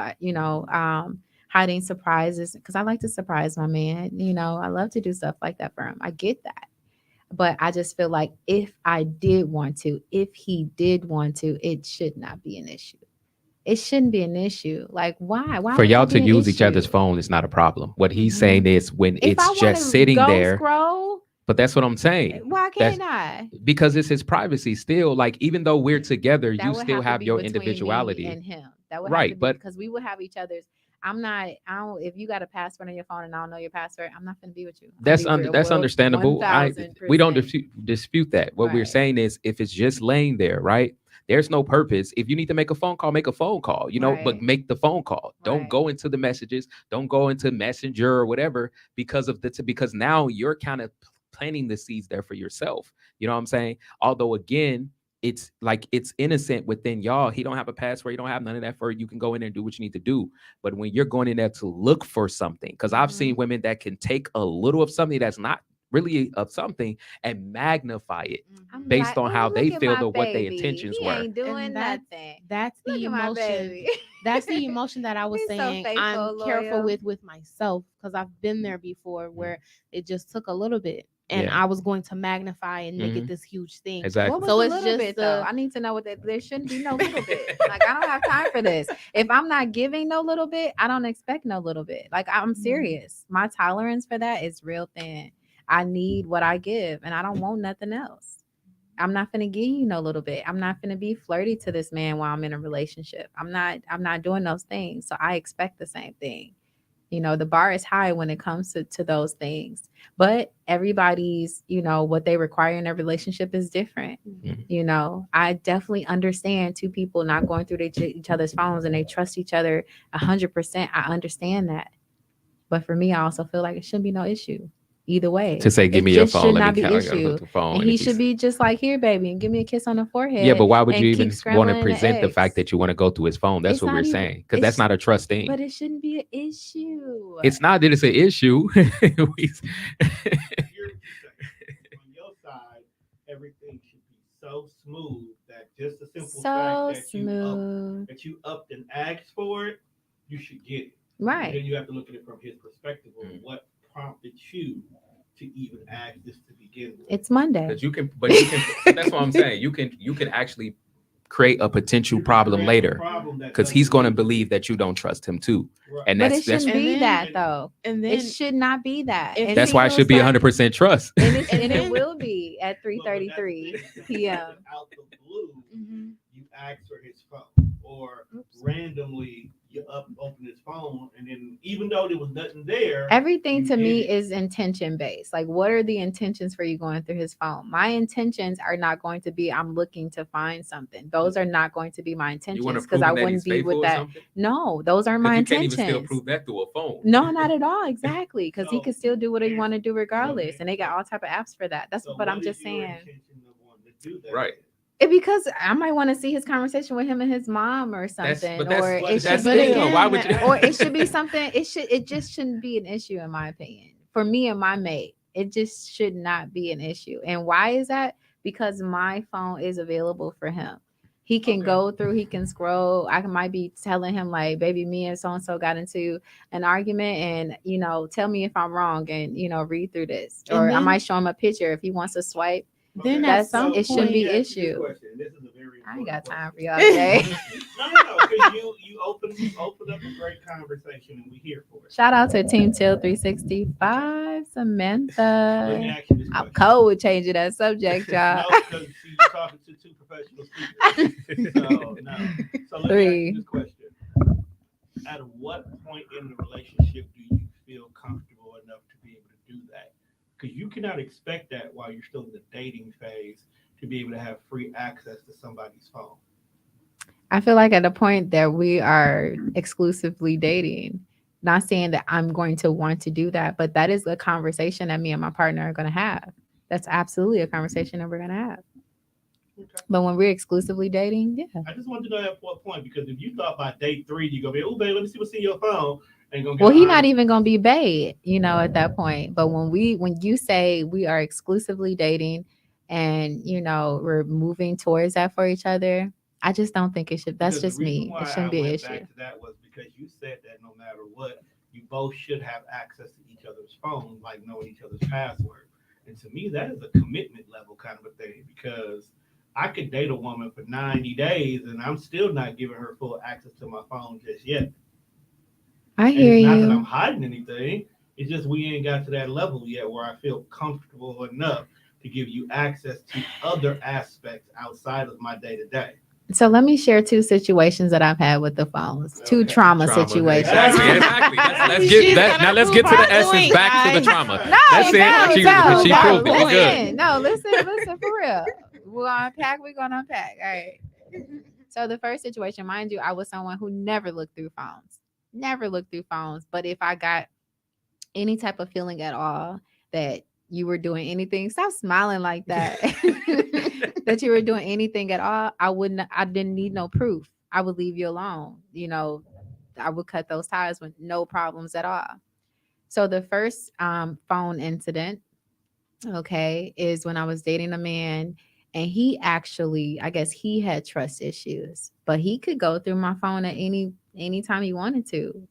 Speaker 2: hiding surprises, because I like to surprise my man. You know, I love to do stuff like that for him. I get that. But I just feel like if I did want to, if he did want to, it should not be an issue. It shouldn't be an issue. Like, why? Why
Speaker 3: for y'all to use each other's phone is not a problem. What he's saying is when it's just sitting there.
Speaker 2: Scroll,
Speaker 3: but that's what I'm saying.
Speaker 2: Why can't I?
Speaker 3: Because it's his privacy still. Like, even though we're together, you still have your individuality.
Speaker 2: Me and him. That would
Speaker 3: right,
Speaker 2: have to be,
Speaker 3: but
Speaker 2: because we would have each other's. If you got a password on your phone and I don't know your password, I'm not gonna be with you.
Speaker 3: That's understandable. We don't
Speaker 2: 1000%.
Speaker 3: dispute that. What we're
Speaker 2: Right.
Speaker 3: saying is, if it's just laying there, right? There's no purpose. If you need to make a phone call, make a phone call, but
Speaker 2: Right.
Speaker 3: make the phone call. Don't
Speaker 2: Right.
Speaker 3: go into the messages. Don't go into Messenger or whatever because now you're kind of planting the seeds there for yourself. You know what I'm saying? Although again, it's like it's innocent within y'all. He don't have a password. You don't have none of that. For you can go in there and do what you need to do. But when you're going in there to look for something, because I've seen women that can take a little of something that's not really of something and magnify it
Speaker 2: I'm
Speaker 3: based on how they
Speaker 2: look at
Speaker 3: feel
Speaker 2: my
Speaker 3: or what their
Speaker 2: baby.
Speaker 3: intentions
Speaker 2: He
Speaker 3: were.
Speaker 2: ain't doing
Speaker 4: And
Speaker 2: nothing.
Speaker 4: That's the
Speaker 2: Look at my
Speaker 4: emotion.
Speaker 2: baby.
Speaker 4: That's the emotion that I was
Speaker 2: He's so
Speaker 4: saying
Speaker 2: faithful,
Speaker 4: I'm careful
Speaker 2: loyal.
Speaker 4: with myself, because I've been there before where it just took a little bit and
Speaker 3: Yeah.
Speaker 4: I was going to magnify and make it this huge thing.
Speaker 3: Exactly.
Speaker 2: What was
Speaker 4: So
Speaker 2: a
Speaker 4: it's
Speaker 2: little
Speaker 4: just
Speaker 2: bit though? I need to know what that. There shouldn't be no little bit. Like I don't have time for this. If I'm not giving no little bit, I don't expect no little bit. Like I'm serious. My tolerance for that is real thin. I need what I give, and I don't want nothing else. I'm not gonna give you no little bit. I'm not gonna be flirty to this man while I'm in a relationship. I'm not doing those things. So I expect the same thing. The bar is high when it comes to those things. But everybody's, what they require in a relationship is different. I definitely understand two people not going through each other's phones and they trust each other 100%. I understand that. But for me, I also feel like it shouldn't be no issue. Either way,
Speaker 3: To say, give
Speaker 2: it
Speaker 3: me your
Speaker 2: just
Speaker 3: phone,
Speaker 2: should
Speaker 3: let
Speaker 2: not
Speaker 3: me
Speaker 2: be issue.
Speaker 3: the phone.
Speaker 2: And he should be just like, here, baby, and give me a kiss on the forehead.
Speaker 3: Yeah, but why would
Speaker 2: and
Speaker 3: you
Speaker 2: keep
Speaker 3: even want to
Speaker 2: scrambling
Speaker 3: present the
Speaker 2: eggs.
Speaker 3: fact that you want to go through his phone? That's
Speaker 2: It's
Speaker 3: what
Speaker 2: not
Speaker 3: we're
Speaker 2: even-
Speaker 3: saying, because
Speaker 2: it's-
Speaker 3: that's not a trust thing.
Speaker 2: But it shouldn't be an issue.
Speaker 3: It's not that it's an issue.
Speaker 5: Here's the thing. On your side, everything should be so smooth that just the simple fact that you upped and asked for it, you should get it.
Speaker 2: Right.
Speaker 5: And then you have to look at it from his perspective of what prompted you to even ask this to begin with.
Speaker 2: It's Monday.
Speaker 3: But that's what I'm saying. You can actually create a potential problem later, because he's going to believe that you don't trust him too.
Speaker 5: Right.
Speaker 3: And
Speaker 2: But
Speaker 3: that's
Speaker 2: it shouldn't be
Speaker 4: then-
Speaker 2: that though.
Speaker 4: And then
Speaker 2: It should not be that.
Speaker 4: If
Speaker 2: And
Speaker 3: that's
Speaker 2: see,
Speaker 3: why it should be 100% trust.
Speaker 2: And
Speaker 4: And
Speaker 2: it will be at 3:33 p.m.
Speaker 5: Out the blue,
Speaker 4: Mhm.
Speaker 5: you ask for his phone, or randomly you open his phone, and then even though there was nothing there,
Speaker 2: Everything
Speaker 5: you
Speaker 2: to
Speaker 5: did
Speaker 2: me
Speaker 5: it.
Speaker 2: is intention based. Like, what are the intentions for you going through his phone? My intentions are not going to be I'm looking to find something. Those are not going to be my intentions, because I wouldn't be with that. No, those are my
Speaker 3: You can't
Speaker 2: intentions.
Speaker 3: even still prove that through a phone.
Speaker 2: No, not at all. Exactly, because he
Speaker 5: So-
Speaker 2: could still do what he want to do regardless, and they got all type of apps for that. That's
Speaker 5: So
Speaker 2: what I'm
Speaker 5: what
Speaker 2: just
Speaker 5: is your
Speaker 2: saying.
Speaker 5: intention of wanting to do that?
Speaker 3: Right.
Speaker 2: Because I might want to see his conversation with him and his mom or something, or it should
Speaker 3: that's
Speaker 2: be.
Speaker 3: still, why would you?
Speaker 2: Or it should be something. It just shouldn't be an issue, in my opinion. For me and my mate, it just should not be an issue. And why is that? Because my phone is available for him. He can go through, he can scroll. I might be telling him like, baby, me and so-and-so got into an argument, and tell me if I'm wrong, and read through this. Or I might show him a picture if he wants to swipe.
Speaker 4: Then at some
Speaker 2: it shouldn't be
Speaker 5: Let me ask you this
Speaker 2: issue.
Speaker 5: question, and this is a very
Speaker 2: I ain't got
Speaker 5: important
Speaker 2: time for
Speaker 5: question.
Speaker 2: y'all today.
Speaker 5: No, because you opened up a great conversation, and we're here for it.
Speaker 2: Shout out to Team Till 365,
Speaker 5: Let me
Speaker 2: Samantha.
Speaker 5: ask you this
Speaker 2: I'm
Speaker 5: question.
Speaker 2: cold with changing that subject, y'all.
Speaker 5: No, because you're talking to two professional speakers. So, no. So let me ask
Speaker 2: Three.
Speaker 5: you this question. At what point in the relationship do you feel comfortable enough to be able to do that? Because you cannot expect that while you're still in the dating phase to be able to have free access to somebody's phone.
Speaker 2: I feel like at a point that we are exclusively dating, not saying that I'm going to want to do that, but that is a conversation that me and my partner are going to have. That's absolutely a conversation that we're going to have.
Speaker 5: Okay.
Speaker 2: But when we're exclusively dating, yeah.
Speaker 5: I just wanted to know at what point, because if you thought by date 3, you're going to be, oh, babe, let me see what's in your phone.
Speaker 2: Well, he's not even gonna be bae, at that point. But when you say we are exclusively dating, and we're moving towards that for each other, I just don't think it should. That's just me. It shouldn't be an issue.
Speaker 5: Back to that was because you said that no matter what, you both should have access to each other's phones, like knowing each other's password. And to me, that is a commitment level kind of a thing, because I could date a woman for 90 days and I'm still not giving her full access to my phone just yet.
Speaker 2: I hear
Speaker 5: it's
Speaker 2: you.
Speaker 5: not that I'm hiding anything. It's just we ain't got to that level yet where I feel comfortable enough to give you access to other aspects outside of my day-to-day.
Speaker 2: So let me share two situations that I've had with the phones. Two
Speaker 5: Okay.
Speaker 2: trauma situations.
Speaker 3: Exactly. Let's
Speaker 4: She's
Speaker 3: get that.
Speaker 4: gonna
Speaker 3: Now let's
Speaker 4: prove
Speaker 3: get to
Speaker 4: our
Speaker 3: the essence.
Speaker 4: point,
Speaker 3: Back to the
Speaker 4: guys.
Speaker 3: trauma.
Speaker 2: No,
Speaker 3: That's it.
Speaker 2: no,
Speaker 3: She
Speaker 2: no,
Speaker 3: proved it. We're good.
Speaker 2: listen. No, listen for real. We're gonna unpack. All right. So the first situation, mind you, I was someone who never looked through phones. Never looked through phones. But if I got any type of feeling at all that you were doing anything, stop smiling like that. That you were doing anything at all, I didn't need no proof. I would leave you alone. I would cut those ties with no problems at all. So the first phone incident, okay, is when I was dating a man, and he actually, I guess he had trust issues, but he could go through my phone at any time he wanted to.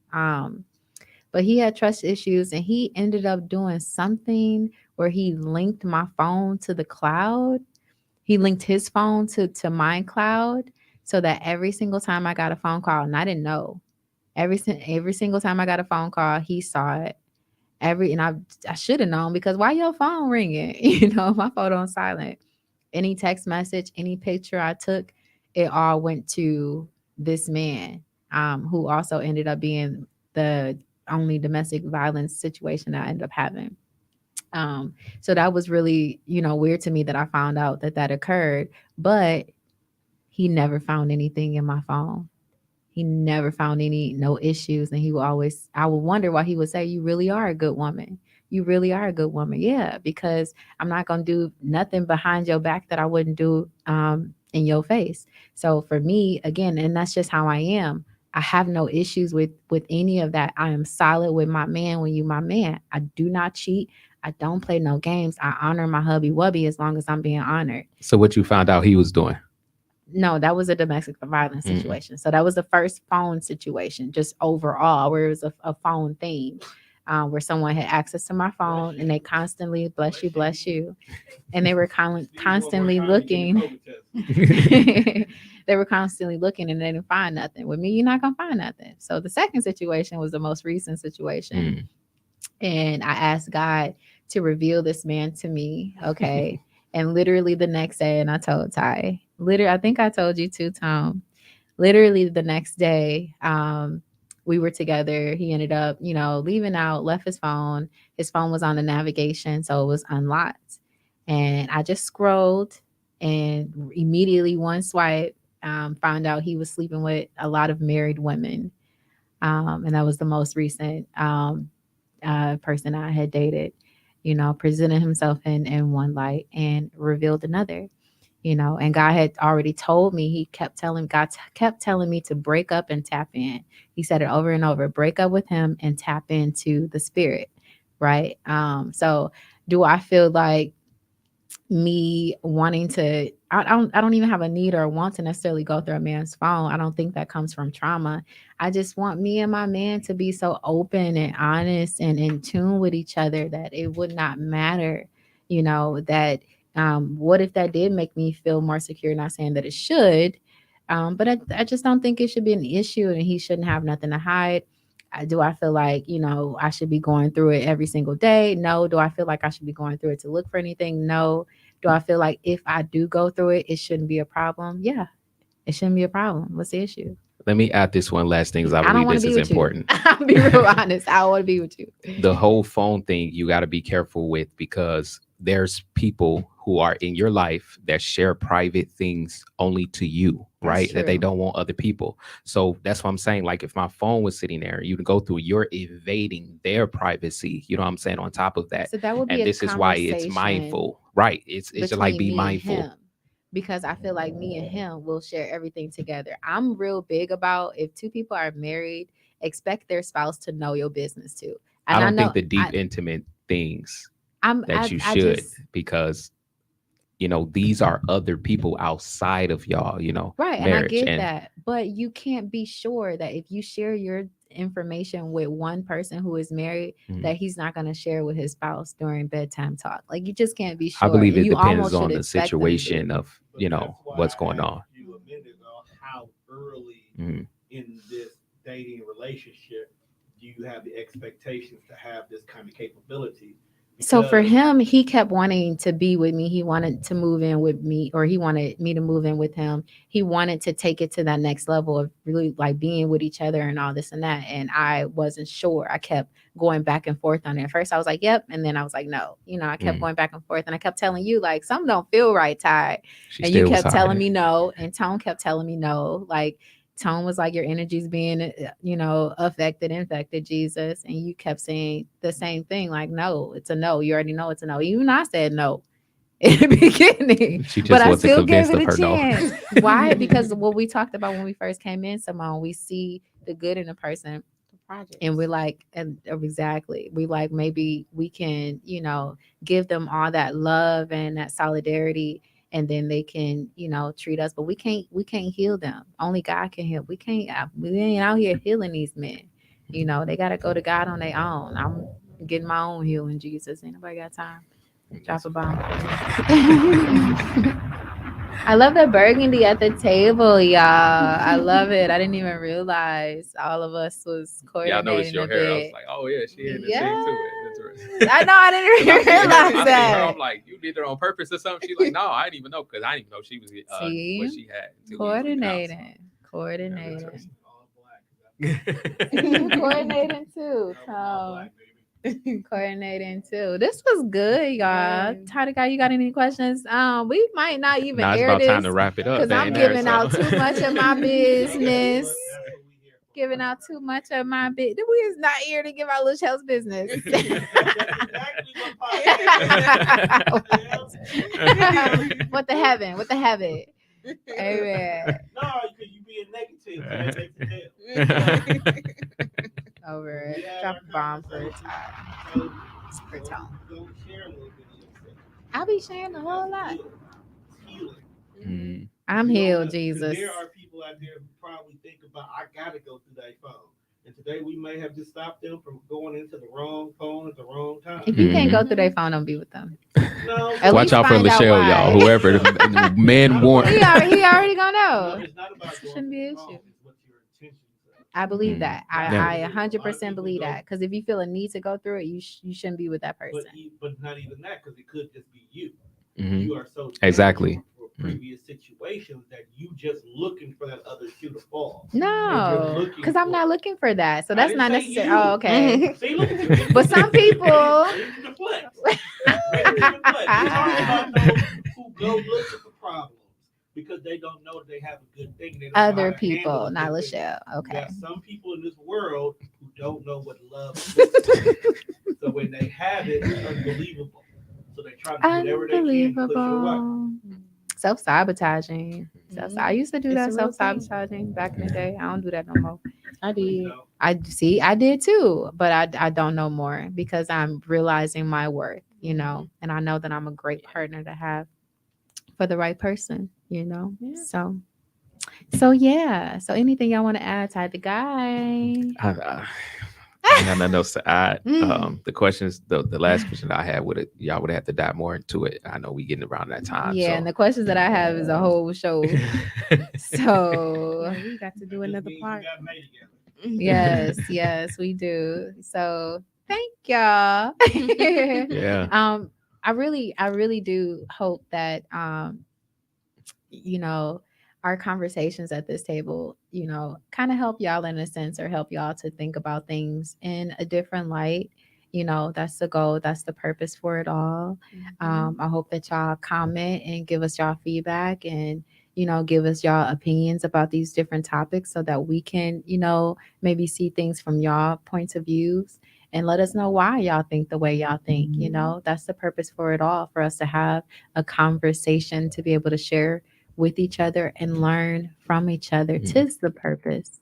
Speaker 2: But he had trust issues, and he ended up doing something where he linked my phone to the cloud. He linked his phone to my cloud, so that every single time I got a phone call, and I didn't know, every single time I got a phone call, he saw it. And I should have known, because why your phone ringing? My phone on silent. Any text message, any picture I took, it all went to this man, who also ended up being the only domestic violence situation I ended up having. So that was really, weird to me that I found out that occurred, but he never found anything in my phone. He never found no issues. And I would wonder why he would say, "You really are a good woman. You really are a good woman." Yeah, because I'm not going to do nothing behind your back that I wouldn't do in your face. So for me, again, and that's just how I am. I have no issues with any of that. I am solid with my man when you my man. I do not cheat. I don't play no games. I honor my hubby wubby as long as I'm being honored.
Speaker 3: So what you found out he was doing?
Speaker 2: No, that was a domestic violence situation. So that was the first phone situation, just overall, where it was a phone thing, where someone had access to my phone, and they constantly, bless you, and they were constantly looking. They were constantly looking, and they didn't find nothing. With me, you're not gonna find nothing. So the second situation was the most recent situation, and I asked God to reveal this man to me. Okay. And literally the next day, and I told Ty, I think I told you too, Tom. Literally the next day, we were together. He ended up, leaving out, left his phone. His phone was on the navigation, so it was unlocked. And I just scrolled, and immediately one swipe, found out he was sleeping with a lot of married women. And that was the most recent person I had dated. Presented himself in one light and revealed another. And God had already told me, God kept telling me to break up and tap in. He said it over and over, break up with him and tap into the spirit. Right. So do I feel like me wanting to, I don't even have a need or a want to necessarily go through a man's phone. I don't think that comes from trauma. I just want me and my man to be so open and honest and in tune with each other that it would not matter, that what if that did make me feel more secure? Not saying that it should, but I just don't think it should be an issue, and he shouldn't have nothing to hide. Do I feel like, I should be going through it every single day? No. Do I feel like I should be going through it to look for anything? No. Do I feel like if I do go through it, it shouldn't be a problem? Yeah, it shouldn't be a problem. What's the issue?
Speaker 3: Let me add this one last thing, because I believe this is important.
Speaker 2: I'll be real honest. I want to be with you.
Speaker 3: The whole phone thing, you got to be careful with, because there's people who are in your life that share private things only to you, right? That they don't want other people. So that's what I'm saying. Like, if my phone was sitting there, you can go through, you're invading their privacy. You know what I'm saying? On top of that.
Speaker 2: So that would be,
Speaker 3: and this is why it's mindful, right? It's just like, be mindful.
Speaker 2: Because I feel like me and him will share everything together. I'm real big about, if two people are married, expect their spouse to know your business too. And
Speaker 3: I don't think the deep, intimate things you should, because these are other people outside of y'all,
Speaker 2: right.
Speaker 3: Marriage,
Speaker 2: and I get that, but you can't be sure that if you share your information with one person who is married, that he's not going to share with his spouse during bedtime talk. Like, you just can't be sure.
Speaker 3: I believe it
Speaker 2: you
Speaker 3: depends on the situation of what's going on.
Speaker 5: You a minute ago, how early in this dating relationship do you have the expectations to have this kind of capability?
Speaker 2: So for
Speaker 5: Because-
Speaker 2: him, he kept wanting to be with me. He wanted to move in with me, or he wanted me to move in with him. He wanted to take it to that next level of really like being with each other and all this and that. And I wasn't sure. I kept going back and forth on it. At first, I was like, yep. And then I was like, no. You know, I kept going back and forth. And I kept telling you, like, something don't feel right, Ty.
Speaker 3: She
Speaker 2: And
Speaker 3: still
Speaker 2: you
Speaker 3: was
Speaker 2: kept telling
Speaker 3: hiding.
Speaker 2: me no. And Tone kept telling me no. Like, Tone was like, your energy's being, you know, affected, infected, Jesus. And you kept saying the same thing, like, no, it's a no. You already know it's a no. Even I said no in the beginning.
Speaker 3: She just
Speaker 2: But I
Speaker 3: wasn't
Speaker 2: still gave
Speaker 3: convinced
Speaker 2: it
Speaker 3: of
Speaker 2: a
Speaker 3: her no.
Speaker 2: chance. Why? Because what we talked about when we first came in, Simone, we see the good in a person. And we're like, exactly. We like, maybe we can, you know, give them all that love and that solidarity, and then they can, you know, treat us. But we can't heal them. Only God can heal. We ain't out here healing these men. You know, they got to go to God on their own. I'm getting my own healing, Jesus. Ain't nobody got time. Drop a bomb. I love the burgundy at the table, y'all. I love it. I didn't even realize all of us was
Speaker 3: Yeah, I noticed
Speaker 2: coordinating
Speaker 3: your
Speaker 2: a
Speaker 3: hair. I was
Speaker 2: bit.
Speaker 3: like, oh yeah, she in the
Speaker 2: Yeah.
Speaker 3: scene too. It's interesting.
Speaker 2: I know, I didn't realize
Speaker 3: I seen her,
Speaker 2: that.
Speaker 3: I'm like, you did it on purpose or something? She's like, no, I didn't even know, because I didn't even know she was
Speaker 2: See?
Speaker 3: what she had. until we figured out, so.
Speaker 2: Coordinating.
Speaker 5: All black.
Speaker 2: Coordinating too.
Speaker 5: All
Speaker 2: So
Speaker 5: black, baby.
Speaker 2: coordinating too. This was good, y'all.
Speaker 4: Yeah.
Speaker 2: Ty the guy, you got any questions? We might not even
Speaker 3: Now it's
Speaker 2: air
Speaker 3: about
Speaker 2: this
Speaker 3: time to wrap it up.
Speaker 2: because I'm
Speaker 3: dang there,
Speaker 2: giving
Speaker 3: so.
Speaker 2: out too much of my business.
Speaker 5: That's what we here for.
Speaker 2: Giving out too much of my business. We is not here to give out LeChelle's business.
Speaker 5: That's exactly what podcast is.
Speaker 2: What the heaven? What the heaven? Amen.
Speaker 5: No, because you being negative, so that makes it tell.
Speaker 2: Over it.
Speaker 5: We had
Speaker 2: Drop
Speaker 5: our
Speaker 2: a bomb for a
Speaker 5: conversation.
Speaker 2: time.
Speaker 5: So,
Speaker 2: For Tone.
Speaker 5: go share a little bit of yourself.
Speaker 2: I'll be sharing a whole lot.
Speaker 5: It's healing.
Speaker 3: Mm.
Speaker 2: I'm
Speaker 5: You know,
Speaker 2: healed,
Speaker 5: 'cause
Speaker 2: Jesus.
Speaker 5: There are people out there who probably think about, I gotta go through that phone. And today we may have just stopped them from going into the wrong phone at the wrong time.
Speaker 2: If you can't go through their phone, don't be with them.
Speaker 5: No,
Speaker 2: At
Speaker 3: Watch
Speaker 2: least
Speaker 3: out for
Speaker 2: find out
Speaker 3: LeChelle,
Speaker 2: why.
Speaker 3: y'all. Whoever the man warned.
Speaker 2: He already gonna
Speaker 5: no,
Speaker 2: know.
Speaker 5: it's not about going
Speaker 2: Shouldn't be
Speaker 5: through
Speaker 2: an
Speaker 5: the phone.
Speaker 2: issue.
Speaker 5: It's what your intentions are.
Speaker 2: I believe
Speaker 3: Mm.
Speaker 2: that.
Speaker 3: Yeah.
Speaker 2: I 100% believe that. Because if you feel a need to go through it, you shouldn't be with that person.
Speaker 5: But not even that, because it could just be you.
Speaker 3: Mhm.
Speaker 5: You are so
Speaker 3: Exactly.
Speaker 5: damaged for previous situations that you just looking for that other shoe to fall.
Speaker 2: No,
Speaker 5: looking
Speaker 2: because I'm
Speaker 5: for
Speaker 2: not
Speaker 5: it.
Speaker 2: looking for that. So
Speaker 5: I
Speaker 2: that's
Speaker 5: didn't
Speaker 2: not
Speaker 5: say
Speaker 2: necessary.
Speaker 5: you.
Speaker 2: Oh, okay.
Speaker 5: See, look at you.
Speaker 2: But some people-
Speaker 5: Ready to deflect. Ready to deflect. We're talking about those who go looking for problems because they don't know that they have a good thing. They don't know how
Speaker 2: Other
Speaker 5: to
Speaker 2: people,
Speaker 5: handle a
Speaker 2: not
Speaker 5: good thing.
Speaker 2: LeChelle.
Speaker 5: You
Speaker 2: Okay.
Speaker 5: got some people in this world who don't know what love is. So when they have it, it's unbelievable. So they try to do whatever they can to push it away.
Speaker 2: Unbelievable. Self-sabotaging. I used to do
Speaker 4: It's
Speaker 2: that
Speaker 4: a real thing.
Speaker 2: self-sabotaging back in the day. I don't do that no more.
Speaker 4: I
Speaker 5: You
Speaker 4: did.
Speaker 5: know?
Speaker 2: I did too, but I don't know more because I'm realizing my worth, you know, and I know that I'm a great partner to have for the right person, you know.
Speaker 4: Yeah.
Speaker 2: So yeah. So anything y'all want to add, Ty the guy?
Speaker 3: I got nothing else to add.
Speaker 4: Mm.
Speaker 3: The questions, the last question I had with it, y'all would have to dive more into it. I know we getting around that time.
Speaker 2: Yeah,
Speaker 3: so.
Speaker 2: and the questions that I have is a whole show. So
Speaker 4: Yeah, we got to do
Speaker 5: That
Speaker 4: another
Speaker 5: means
Speaker 4: part.
Speaker 5: We got made together.
Speaker 2: yes, we do. So thank y'all.
Speaker 3: Yeah.
Speaker 2: I really do hope that you know, our conversations at this table, you know, kind of help y'all in a sense, or help y'all to think about things in a different light. You know, that's the goal, that's the purpose for it all. I hope that y'all comment and give us y'all feedback, and you know, give us y'all opinions about these different topics so that we can, you know, maybe see things from y'all points of views, and let us know why y'all think the way y'all think. You know, that's the purpose for it all, for us to have a conversation, to be able to share with each other and learn from each other. Tis the purpose.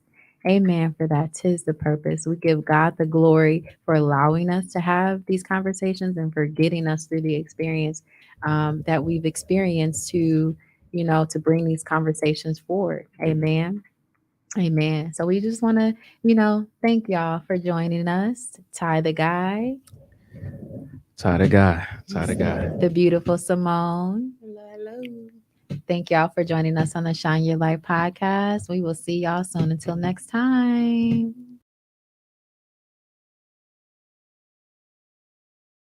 Speaker 2: Amen for that. Tis the purpose. We give God the glory for allowing us to have these conversations and for getting us through the experience that we've experienced to, you know, to bring these conversations forward. Amen. Amen. So we just want to, you know, thank y'all for joining us. Ty the guy,
Speaker 3: Ty the guy.
Speaker 2: the beautiful Simone.
Speaker 4: Hello.
Speaker 2: Thank y'all for joining us on the Shine Your Light podcast. We will see y'all soon. Until next time.